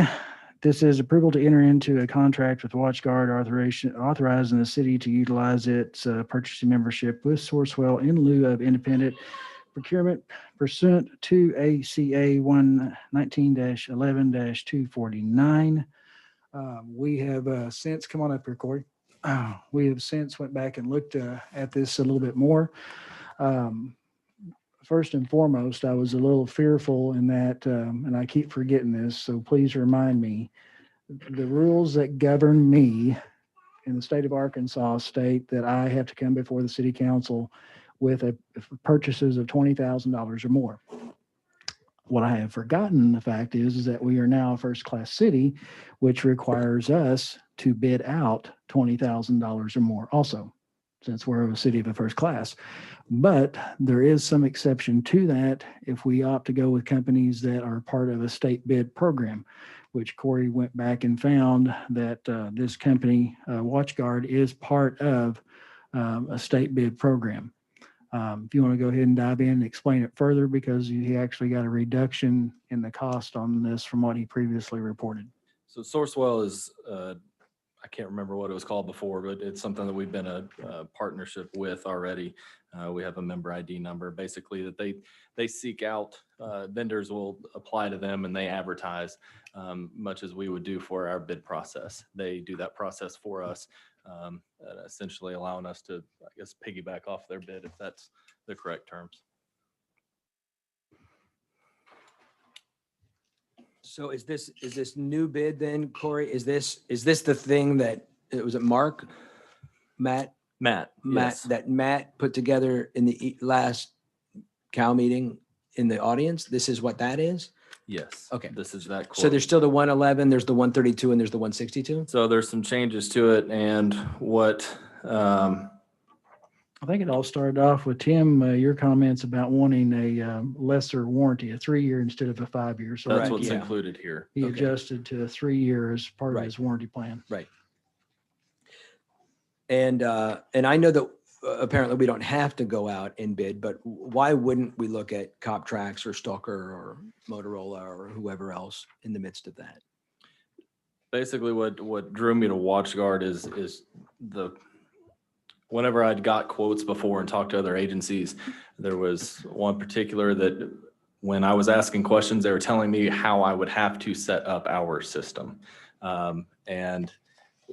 This is approval to enter into a contract with WatchGuard authorizing the city to utilize its purchasing membership with Sourcewell in lieu of independent procurement pursuant to ACA 119-11-249. We have since, come on up here, Corey. We have since went back and looked at this a little bit more. First and foremost, I was a little fearful in that, and I keep forgetting this, so please remind me, the rules that govern me in the state of Arkansas state that I have to come before the city council with purchases of $20,000 or more. What I have forgotten, the fact is that we are now a first-class city, which requires us to bid out $20,000 or more also, since we're a city of a first class. But there is some exception to that if we opt to go with companies that are part of a state bid program, which Corey went back and found that this company, WatchGuard, is part of a state bid program. If you want to go ahead and dive in and explain it further, because he actually got a reduction in the cost on this from what he previously reported. So Sourcewell is, I can't remember what it was called before, but it's something that we've been a partnership with already. We have a member ID number, basically, that they seek out, vendors will apply to them and they advertise much as we would do for our bid process. They do that process for us, essentially allowing us to, I guess, piggyback off their bid, if that's the correct terms. So is this new bid then, Corey? Is this the thing that, was it Matt, Yes. that Matt put together in the last Cal meeting in the audience? This is what that is? Yes. Okay. This is that. So quote. there's still the 111, there's the 132, and there's the 162? So there's some changes to it, and what, I think it all started off with Tim, your comments about wanting a lesser warranty, a 3-year instead of a 5-year. So that's Right, what's yeah. included here. he Okay. adjusted to a 3-year as part of Right. his warranty plan. Right. And I know that apparently we don't have to go out and bid, but why wouldn't we look at Cop Tracks or Stalker or Motorola or whoever else in the midst of that? Basically, what drew me to WatchGuard is whenever I'd got quotes before and talked to other agencies, there was one particular that when I was asking questions, they were telling me how I would have to set up our system. And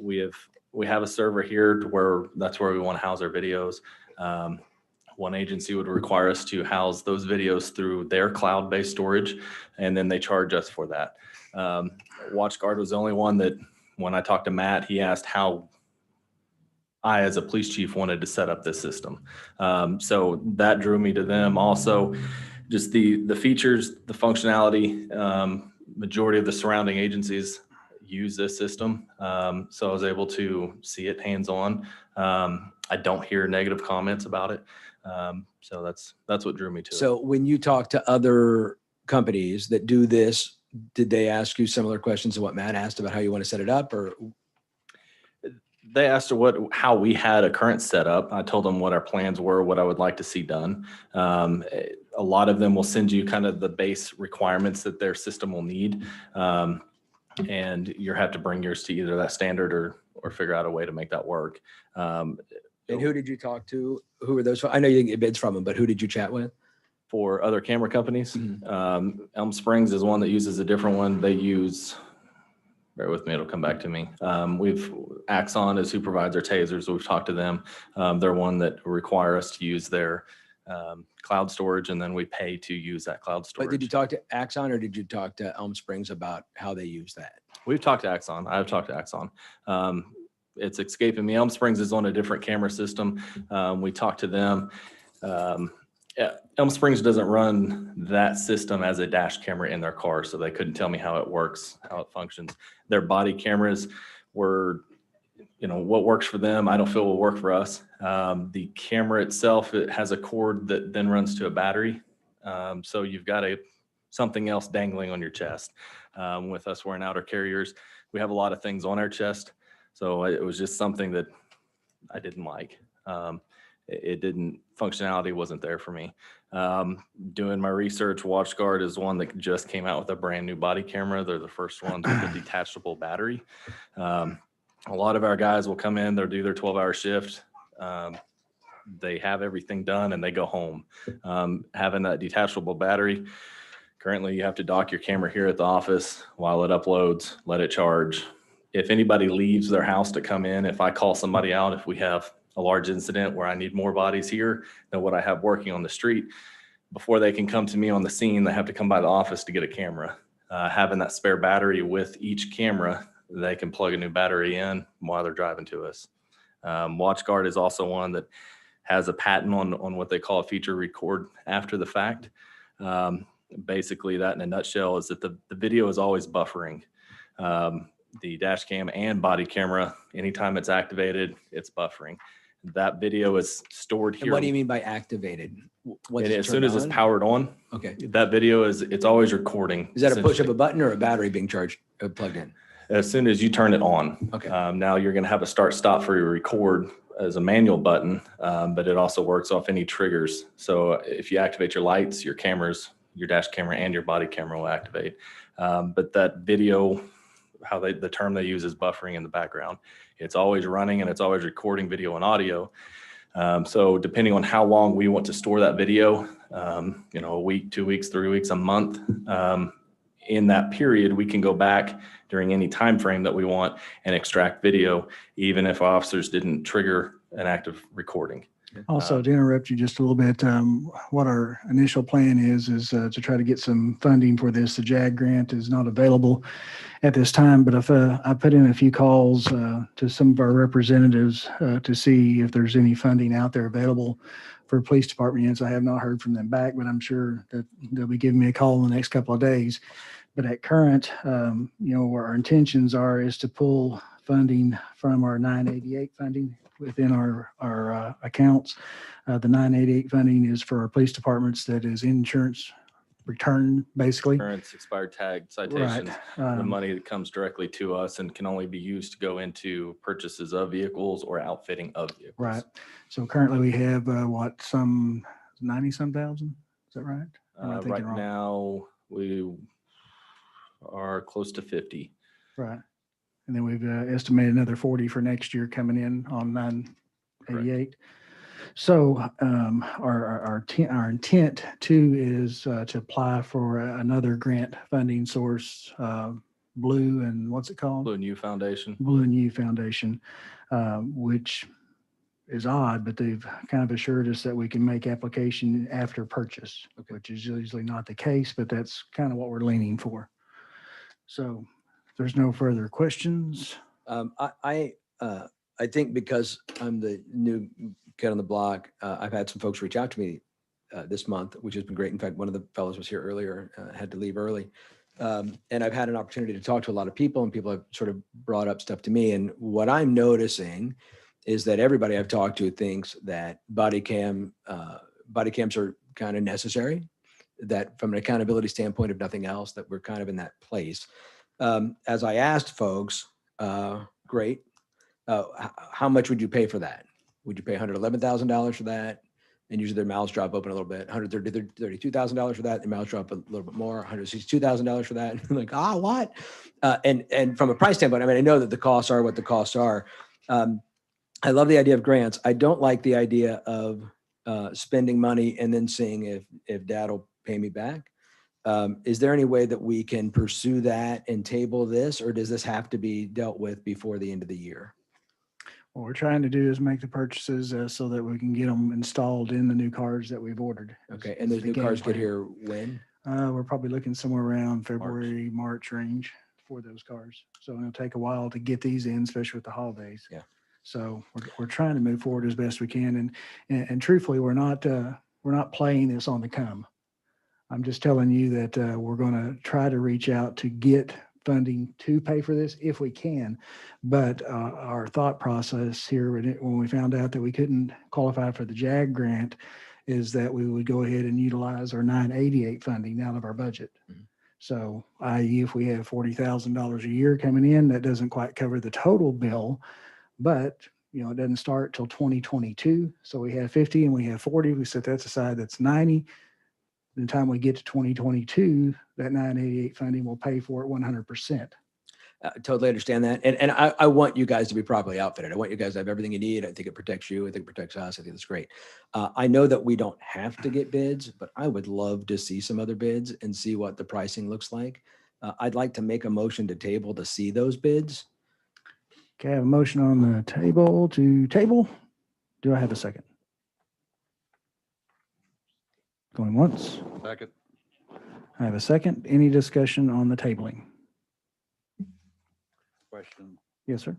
we have a server here to where that's where we want to house our videos. One agency would require us to house those videos through their cloud-based storage, and then they charge us for that. WatchGuard was the only one that, when I talked to Matt, he asked how I, as a police chief, wanted to set up this system. So that drew me to them. Also, just the features, the functionality, majority of the surrounding agencies use this system. So I was able to see it hands-on. I don't hear negative comments about it. So that's what drew me to it. So when you talk to other companies that do this, did they ask you similar questions to what Matt asked about how you want to set it up, or? They asked how we had a current setup. I told them what our plans were, what I would like to see done. A lot of them will send you kind of the base requirements that their system will need. And you have to bring yours to either that standard or figure out a way to make that work. And who did you talk to? Who were those? I know you didn't get bids from them, but who did you chat with? For other camera companies, Elm Springs is one that uses a different one. They use, bear with me, it'll come back to me. Axon is who provides our tasers. We've talked to them. They're one that require us to use their cloud storage, and then we pay to use that cloud storage. But did you talk to Axon, or did you talk to Elm Springs about how they use that? We've talked to Axon. I've talked to Axon. It's escaping me. Elm Springs is on a different camera system. We talked to them. Elm Springs doesn't run that system as a dash camera in their car, so they couldn't tell me how it works, how it functions. Their body cameras were, what works for them, I don't feel will work for us. The camera itself, it has a cord that then runs to a battery. So you've got something else dangling on your chest. With us wearing outer carriers, we have a lot of things on our chest. So it was just something that I didn't like. Functionality wasn't there for me. Doing my research, WatchGuard is one that just came out with a brand new body camera. They're the first ones with a detachable battery. A lot of our guys will come in, they'll do their 12-hour shift. They have everything done and they go home. Having that detachable battery, currently you have to dock your camera here at the office while it uploads, let it charge. If anybody leaves their house to come in, if I call somebody out, if we have a large incident where I need more bodies here than what I have working on the street, before they can come to me on the scene, they have to come by the office to get a camera. Having that spare battery with each camera, they can plug a new battery in while they're driving to us. WatchGuard is also one that has a patent on what they call a feature record after the fact. Basically, that in a nutshell is that the video is always buffering. The dash cam and body camera, anytime it's activated, it's buffering. That video is stored here. And what do you mean by activated? As soon as it's powered on, okay, that video it's always recording. Is that a push of a button or a battery being charged, plugged in? As soon as you turn it on. Okay. Now you're going to have a start stop for your record as a manual button, but it also works off any triggers. So if you activate your lights, your cameras, your dash camera and your body camera will activate. But that video, the term they use is buffering in the background. It's always running and it's always recording video and audio. So depending on how long we want to store that video, a week, 2 weeks, 3 weeks, a month, in that period, we can go back during any time frame that we want and extract video, even if officers didn't trigger an active recording. Also, to interrupt you just a little bit, what our initial plan is to try to get some funding for this. The JAG grant is not available at this time, but if I put in a few calls to some of our representatives to see if there's any funding out there available for police department units. I have not heard from them back, but I'm sure that they'll be giving me a call in the next couple of days. But at current, where our intentions is to pull funding from our 988 funding within our accounts. The 988 funding is for our police departments, that is insurance return, basically. Insurance, expired tag, citations, Right. the money that comes directly to us and can only be used to go into purchases of vehicles or outfitting of vehicles. Right. So currently we have some 90-some thousand? Is that right? Am I thinking Right wrong? now, we are close to 50. Right. And then we've estimated another 40 for next year coming in on 988. So our intent too is to apply for another grant funding source Blue and what's it called? Blue and You Foundation. Blue and You Foundation, which is odd, but they've kind of assured us that we can make application after purchase, which is usually not the case, but that's kind of what we're leaning for. So if there's no further questions. I think because I'm the new kid on the block, I've had some folks reach out to me this month, which has been great. In fact, one of the fellows was here earlier, had to leave early. And I've had an opportunity to talk to a lot of people, and people have sort of brought up stuff to me. And what I'm noticing is that everybody I've talked to thinks that body cams are kind of necessary, that from an accountability standpoint, if nothing else, that we're kind of in that place. As I asked folks, great. How much would you pay for that? Would you pay $111,000 for that? And usually their mouths drop open a little bit. $132,000 for that. Their mouths drop a little bit more. $162,000 for that. Like, what? And from a price standpoint, I mean, I know that the costs are what the costs are. I love the idea of grants. I don't like the idea of spending money and then seeing if dad will pay me back. Is there any way that we can pursue that and table this, or does this have to be dealt with before the end of the year? What we're trying to do is make the purchases so that we can get them installed in the new cars that we've ordered. Okay, and those new cars get here when? We're probably looking somewhere around February, March range for those cars. So it'll take a while to get these in, especially with the holidays. Yeah. So we're trying to move forward as best we can. And truthfully, we're not playing this on the come. I'm just telling you that we're going to try to reach out to get funding to pay for this if we can. But our thought process here when we found out that we couldn't qualify for the JAG grant is that we would go ahead and utilize our 988 funding out of our budget. Mm-hmm. So i.e. if we have $40,000 a year coming in, that doesn't quite cover the total bill, but it doesn't start till 2022. So we have 50 and we have 40. We set that aside. That's 90. By the time we get to 2022, that 988 funding will pay for it 100%. Totally understand that. And I want you guys to be properly outfitted. I want you guys to have everything you need. I think it protects you. I think it protects us. I think that's great. I know that we don't have to get bids, but I would love to see some other bids and see what the pricing looks like. I'd like to make a motion to table to see those bids. Okay, I have a motion on the table to table. Do I have a second? Going once. Second. I have a second. Any discussion on the tabling? Question. Yes, sir.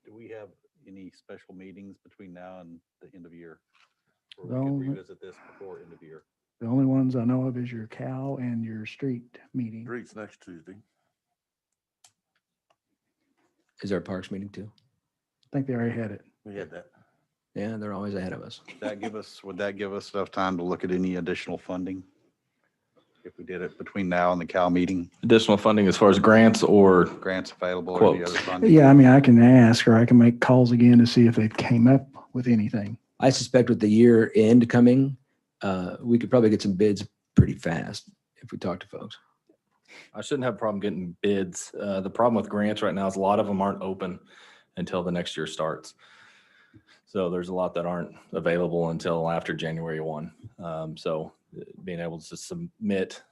Do we have any special meetings between now and the end of year? Or we No. can revisit this before end of year? The only ones I know of is your cow and your street meeting. Streets next Tuesday. Is there a parks meeting too? I think they already had it. We had that. Yeah, they're always ahead of us. Would that give us enough time to look at any additional funding? If we did it between now and the Cal meeting, Additional funding as far as grants or grants available or any Quotes. other funding? Yeah, I mean, I can ask or I can make calls again to see if they came up with anything. I suspect with the year end coming, we could probably get some bids pretty fast if we talk to folks. I shouldn't have a problem getting bids. The problem with grants right now is a lot of them aren't open until the next year starts. So there's a lot that aren't available until after January 1. So being able to submit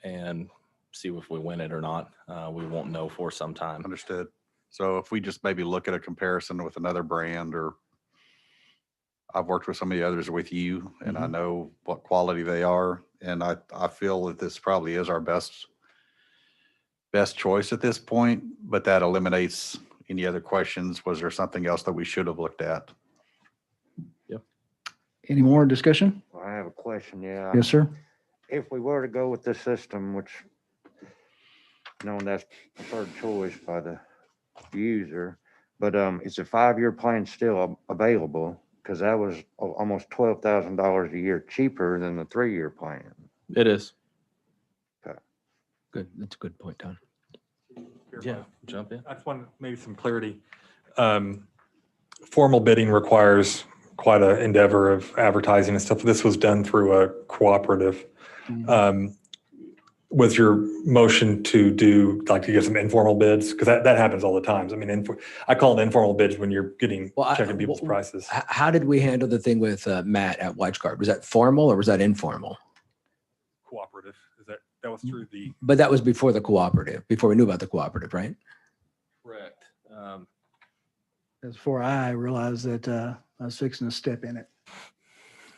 and see if we win it or not, we won't know for some time. Understood. So if we just maybe look at a comparison with another brand, or I've worked with some of the others with you and I know what quality they are. And I feel that this probably is our best choice at this point, but that eliminates any other questions. Was there something else that we should have looked at? Yep. Any more discussion? I have a question, yeah. Yes, sir. If we were to go with this system, which, that's preferred choice by the user, but is a 5-year plan still available? Because that was almost $12,000 a year cheaper than the 3-year plan. It is. Good. That's a good point, Don. Yeah, jump in. I just want maybe some clarity. Formal bidding requires quite an endeavor of advertising and stuff. This was done through a cooperative. Was your motion to get some informal bids? Because that happens all the time. I mean, I call it informal bids when you're checking people's prices. How did we handle the thing with Matt at White's Guard? Was that formal or was that informal? Cooperative. Is that That was through the. But that was before the cooperative, before we knew about the cooperative, right? Correct. That's before I realized that I was fixing to step in it.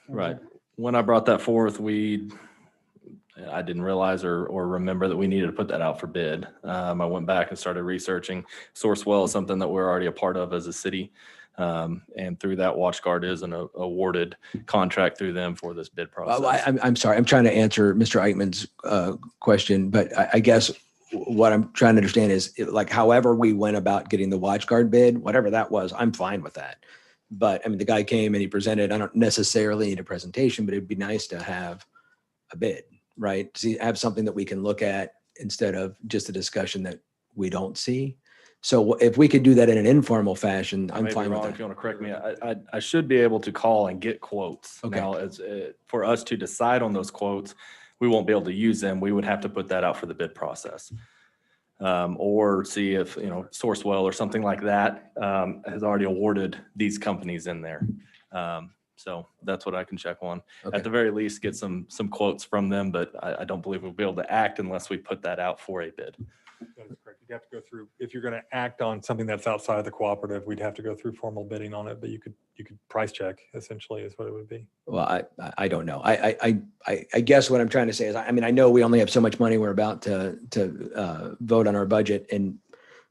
Right. When I brought that forth, I didn't realize or remember that we needed to put that out for bid. I went back and started researching. Sourcewell is something that we're already a part of as a city. And through that, WatchGuard is an awarded contract through them for this bid process. I'm sorry. I'm trying to answer Mr. Eichmann's question, but I guess what I'm trying to understand is like, however we went about getting the WatchGuard bid, whatever that was, I'm fine with that. But I mean, the guy came and he presented. I don't necessarily need a presentation, but it'd be nice to have a bid, right? See, have something that we can look at instead of just a discussion that we don't see. So if we could do that in an informal fashion, I I'm may be fine with wrong. that. If you want to correct me, I should be able to call and get quotes. Okay. Now, for us to decide on those quotes, we won't be able to use them. We would have to put that out for the bid process. Or see if, Sourcewell or something like that has already awarded these companies in there. So that's what I can check on. Okay. At the very least, get some quotes from them, but I don't believe we'll be able to act unless we put that out for a bid. That is correct. You'd have to go through, if you're going to act on something that's outside of the cooperative, we'd have to go through formal bidding on it, but you could price check essentially is what it would be. Well, I don't know. I guess what I'm trying to say is, I mean, I know we only have so much money. We're about to vote on our budget, and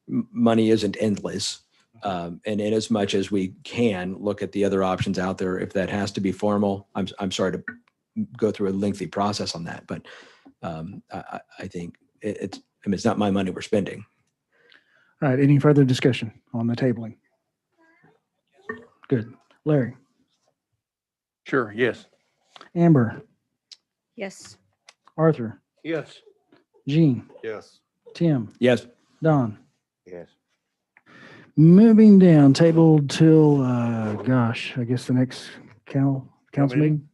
money isn't endless. And in as much as we can look at the other options out there, if that has to be formal, I'm sorry to go through a lengthy process on that, but I think it's not my money we're spending. All right, any further discussion on the tabling? Good. Larry? Sure, yes. Amber? Yes. Arthur? Yes. Jean? Yes. Tim? Yes. Don? Yes. Moving down, tabled till, I guess the next council meeting?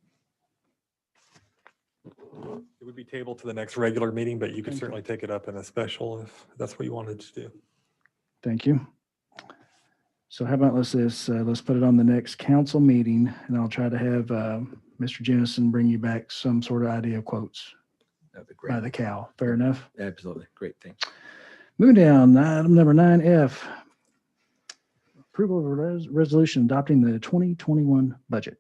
It would be tabled to the next regular meeting, but you could certainly take it up in a special if that's what you wanted to do. Thank you. So how about let's put it on the next council meeting, and I'll try to have Mr. Jennison bring you back some sort of idea of quotes That'd be by great. the cow. Fair enough? Absolutely. Great. Thanks. Moving down, item number 9F. Approval of a resolution adopting the 2021 budget.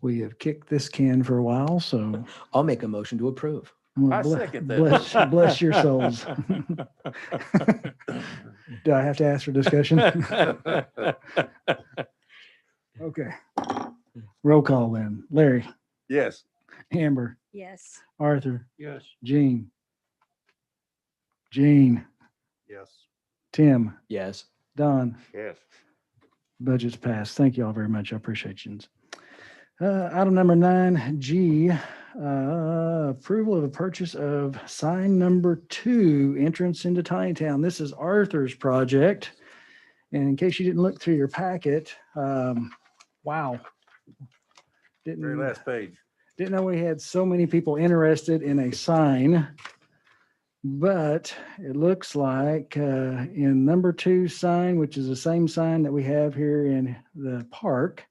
We have kicked this can for a while, so I'll make a motion to approve. I'm gonna I ble- second that. bless your souls. Do I have to ask for discussion? Okay. Roll call then. Larry, Yes. Amber, Yes. Arthur, Yes. Jean, Yes. Tim, Yes. Don. Yes. Budget's passed. Thank you all very much. I appreciate you. Item number 9G, approval of a purchase of sign number 2, entrance into Tontitown. This is Arthur's project. And in case you didn't look through your packet, wow. Very last page. Didn't know we had so many people interested in a sign. But it looks like in number 2 sign, which is the same sign that we have here in the park,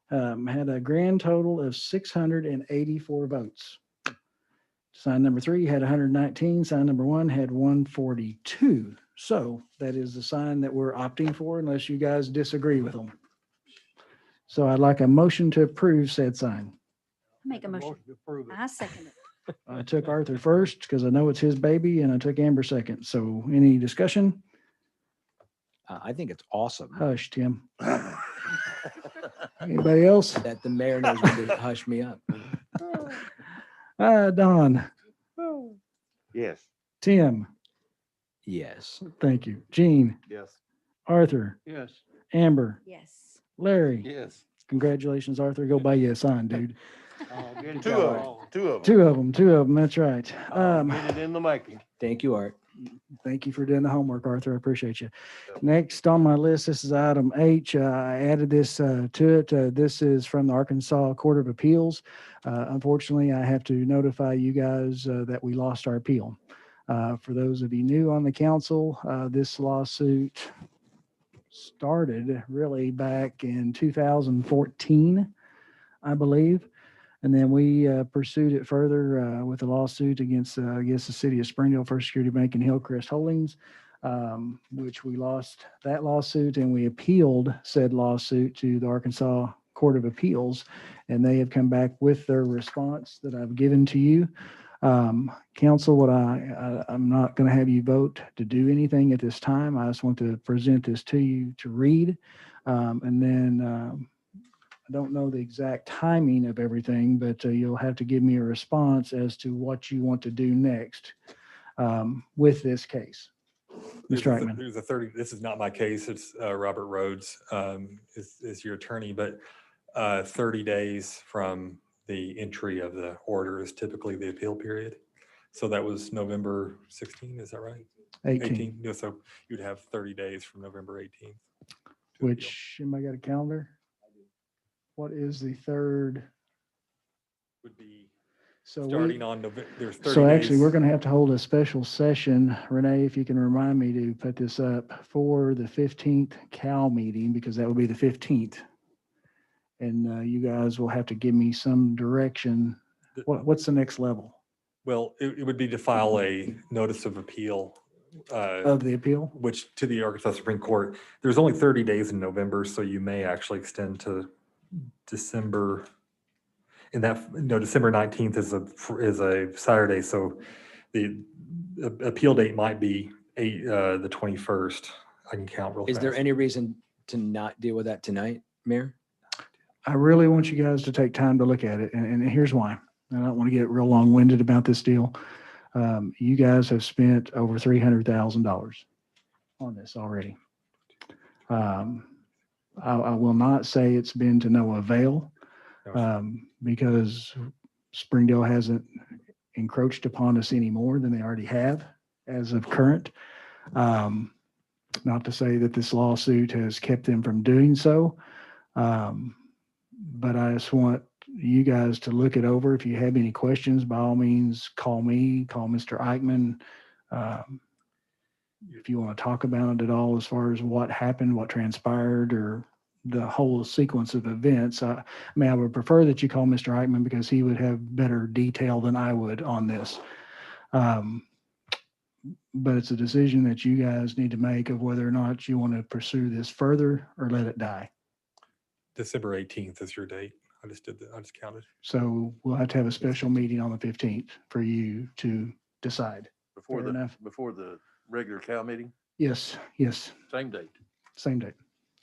had a grand total of 684 votes. Sign number 3 had 119. Sign number 1 had 142. So that is the sign that we're opting for unless you guys disagree with them. So I'd like a motion to approve said sign. Make a motion. to approve it. I second it. I took Arthur first because I know it's his baby, and I took Amber second. So any discussion? I think it's awesome Hush, Tim. Anybody else? that the mayor knows when to hush me up. Don, Yes. Tim, Yes. thank you. Jean, Yes. Arthur, Yes. Amber, Yes. Larry. Yes. Congratulations, Arthur. Go buy you a sign, dude. Two of them. Two of them. That's right. Get it in the making. Thank you, Art. Thank you for doing the homework, Arthur. I appreciate you. Next on my list, this is item H. I added this to it. This is from the Arkansas Court of Appeals. Unfortunately, I have to notify you guys that we lost our appeal. For those of you new on the council, this lawsuit started really back in 2014, I believe. And then we pursued it further with a lawsuit against, the city of Springdale First Security Bank and Hillcrest Holdings, which we lost that lawsuit, and we appealed said lawsuit to the Arkansas Court of Appeals, and they have come back with their response that I've given to you. Council, what I'm not going to have you vote to do anything at this time. I just want to present this to you to read. And then I don't know the exact timing of everything, but you'll have to give me a response as to what you want to do next with this case. Mr. Eichmann. There's a 30, this is not my case. It's Robert Rhodes is your attorney, but 30 days from the entry of the order is typically the appeal period. So that was November 16, is that right? 18. Yeah, so you'd have 30 days from November 18th. Which, anybody got a calendar? What is the third? Would be So starting on November, there's 30 So actually, days. we're going to have to hold a special session. Renee, if you can remind me to put this up for the 15th Cal meeting, because that will be the 15th. And you guys will have to give me some direction. What's the next level Well, it would be to file a notice of appeal. of the appeal? Which to the Arkansas Supreme Court, there's only 30 days in November, so you may actually extend to December. And that, December 19th is a Saturday, so the appeal date might be the 21st. I can count real fast. Is there any reason to not deal with that tonight, Mayor? I really want you guys to take time to look at it, and here's why. I don't want to get real long-winded about this deal. You guys have spent over $300,000 on this already. I will not say it's been to no avail, because Springdale hasn't encroached upon us any more than they already have as of current. Not to say that this lawsuit has kept them from doing so, but I just want you guys to look it over. If you have any questions, by all means, call me, call Mr. Eichmann. If you want to talk about it at all as far as what happened, what transpired, or the whole sequence of events, I would prefer that you call Mr. Eichmann because he would have better detail than I would on this. But it's a decision that you guys need to make of whether or not you want to pursue this further or let it die. December 18th is your date. I just counted. So we'll have to have a special meeting on the 15th for you to decide. Before Fair enough. before the regular Cal meeting, Yes, same date. same date.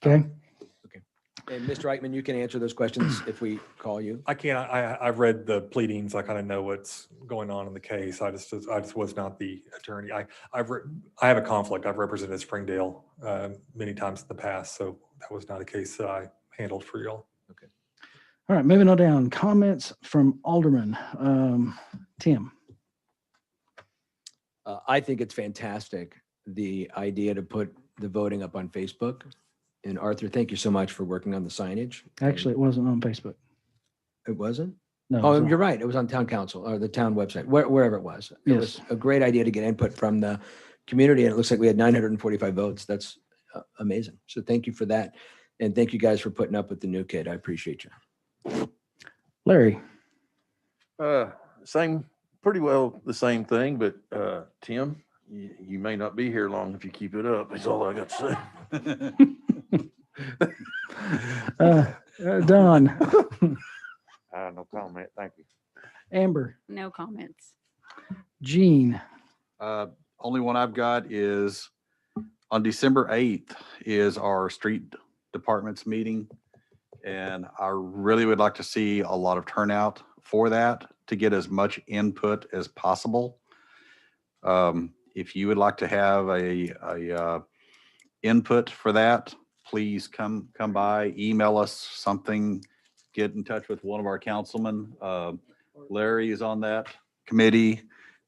Okay. And Mr. Eichmann, you can answer those questions if we call you. I can't. I've read the pleadings. I kind of know what's going on in the case. I just was not the attorney. I have a conflict. I've represented Springdale many times in the past, so that was not a case that I handled for y'all. Okay. All right, moving on down. Comments from Alderman. Tim. I think it's fantastic, the idea to put the voting up on Facebook. And Arthur, thank you so much for working on the signage. Actually, it wasn't on Facebook. It wasn't? No. Oh, you're right. It was on town council or the town website, wherever it was. It was Yes. a great idea to get input from the community, and it looks like we had 945 votes. That's amazing. So thank you for that. And thank you guys for putting up with the new kid. I appreciate you. Larry. Same, pretty well the same thing, but Tim, you may not be here long if you keep it up. That's all I got to say. Don. No comment. Thank you. Amber. No comments. Gene. Only one I've got is on December 8th is our street department's meeting. And I really would like to see a lot of turnout for that to get as much input as possible. If you would like to have a input for that, please come by, email us something, get in touch with one of our councilmen. Larry is on that committee,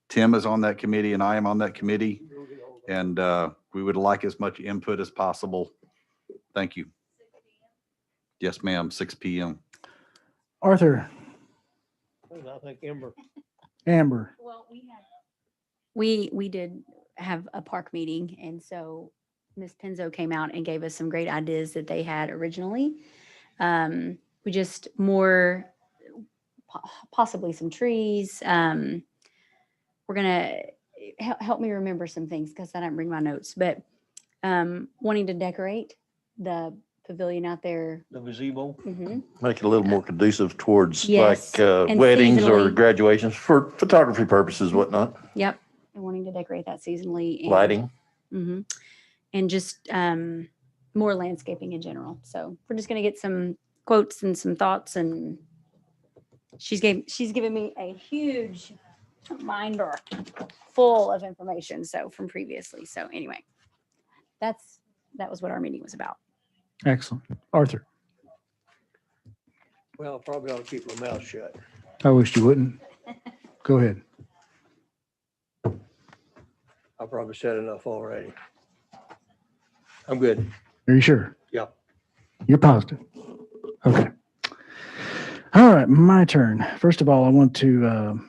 Tim is on that committee, and I am on that committee. And we would like as much input as possible. Thank you. Yes, ma'am, 6 p.m. Arthur. I think Amber. Amber. Well, we did have a park meeting, and so Ms. Penzo came out and gave us some great ideas that they had originally. We just more possibly some trees. We're gonna help me remember some things because I didn't bring my notes, but wanting to decorate the pavilion out there. The gazebo. Mhm. Make it a little more conducive towards Yes, like and weddings or seasonally. graduations for photography purposes, whatnot. Yep, and wanting to decorate that seasonally. And, Lighting. mhm, and just more landscaping in general. So we're just gonna get some quotes and some thoughts, and she's given me a huge binder full of information. So from previously. So anyway, that was what our meeting was about. Excellent. Arthur, Well, probably ought to keep my mouth shut. I wish you wouldn't. Go ahead. I probably said enough already. I'm good. Are you sure? Yeah. You're positive? Okay. All right, my turn. First of all, I want to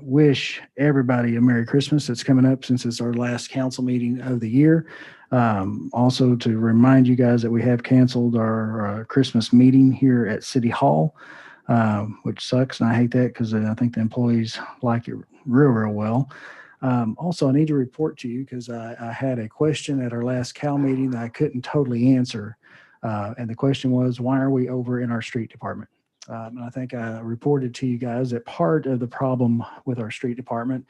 wish everybody a Merry Christmas. It's coming up since it's our last council meeting of the year. Also to remind you guys that we have canceled our Christmas meeting here at City Hall, which sucks, and I hate that because I think the employees like it real well. Also, I need to report to you because I had a question at our last CAL meeting that I couldn't totally answer. And the question was, why are we over in our street department? And I think I reported to you guys that part of the problem with our street department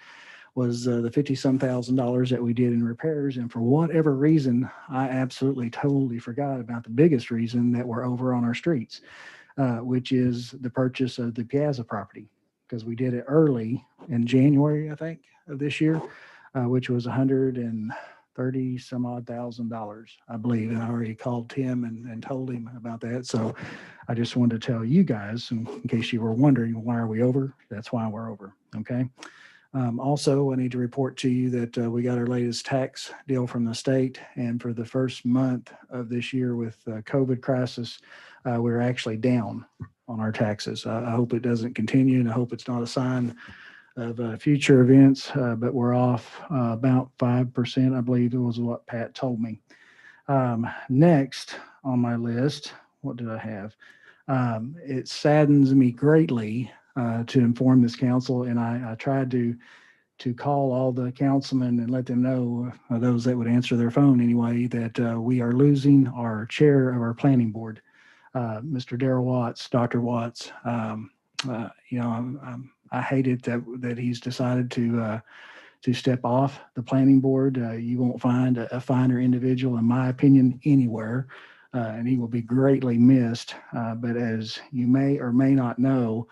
was the $50-some thousand that we did in repairs. And for whatever reason, I absolutely totally forgot about the biggest reason that we're over on our streets, which is the purchase of the Piazza property, because we did it early in January, I think, of this year, which was $130 some odd thousand, I believe. And I already called Tim and told him about that. So I just wanted to tell you guys, in case you were wondering, why are we over? That's why we're over. Okay. Also, I need to report to you that we got our latest tax deal from the state. And for the first month of this year with COVID crisis, we're actually down on our taxes. I hope it doesn't continue, and I hope it's not a sign of future events, but we're off about 5%, I believe it was what Pat told me. Next on my list, what did I have? It saddens me greatly to inform this council, and I tried to call all the councilmen and let them know, those that would answer their phone anyway, that we are losing our chair of our planning board, Mr. Darrell Watts, Dr. Watts. I hate it that he's decided to step off the planning board. You won't find a finer individual, in my opinion, anywhere. And he will be greatly missed. But as you may or may not know,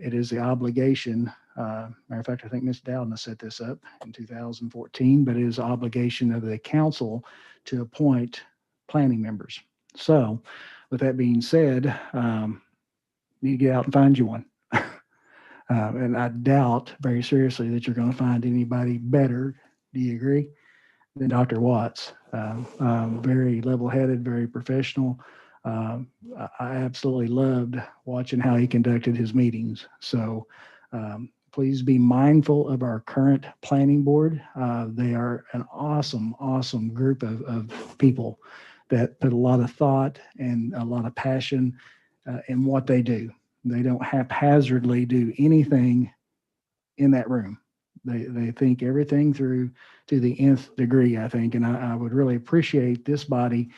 it is the obligation. Matter of fact, I think Ms. Dowden set this up in 2014, but it is the obligation of the council to appoint planning members. So with that being said, you need to get out and find you one. And I doubt very seriously that you're going to find anybody better. Do you agree? Than Dr. Watts. Very level-headed, very professional. I absolutely loved watching how he conducted his meetings. So please be mindful of our current planning board. They are an awesome group of people that put a lot of thought and a lot of passion in what they do. They don't haphazardly do anything in that room. They think everything through to the nth degree, I think. And I would really appreciate this body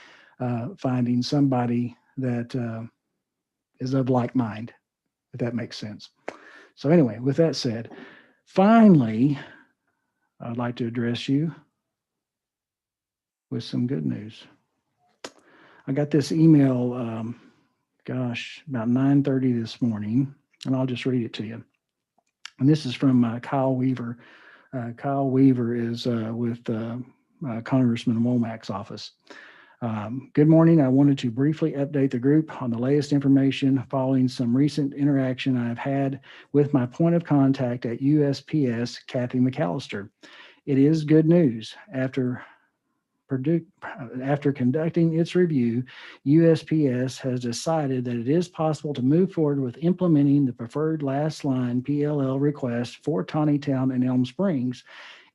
finding somebody that is of like mind, if that makes sense. So anyway, with that said, finally, I'd like to address you with some good news. I got this email, about 9:30 this morning, and I'll just read it to you. And this is from Kyle Weaver. Kyle Weaver is with Congressman Womack's office. Good morning. I wanted to briefly update the group on the latest information following some recent interaction I've had with my point of contact at USPS, Kathy McAllister. It is good news. After conducting its review, USPS has decided that it is possible to move forward with implementing the preferred last line PLL request for Tontitown and Elm Springs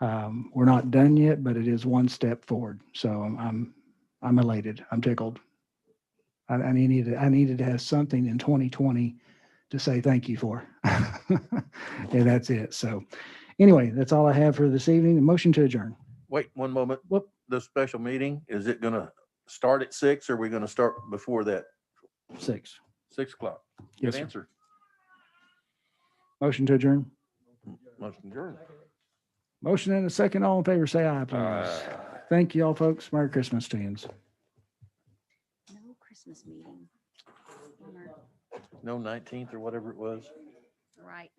We're not done yet, but it is one step forward. So I'm elated. I'm tickled. I needed to have something in 2020 to say thank you for. And that's it. So anyway, that's all I have for this evening. A motion to adjourn. Wait one moment. Whoop. The special meeting, is it gonna start at 6 or are we gonna start before that? 6. 6 o'clock? Yes, Good sir. answer. Motion to adjourn. Motion adjourned. Motion and a second. All in favor, say aye, please. Thank you all, folks. Merry Christmas to you. No Christmas meeting. Bummer. No 19th or whatever it was. Right.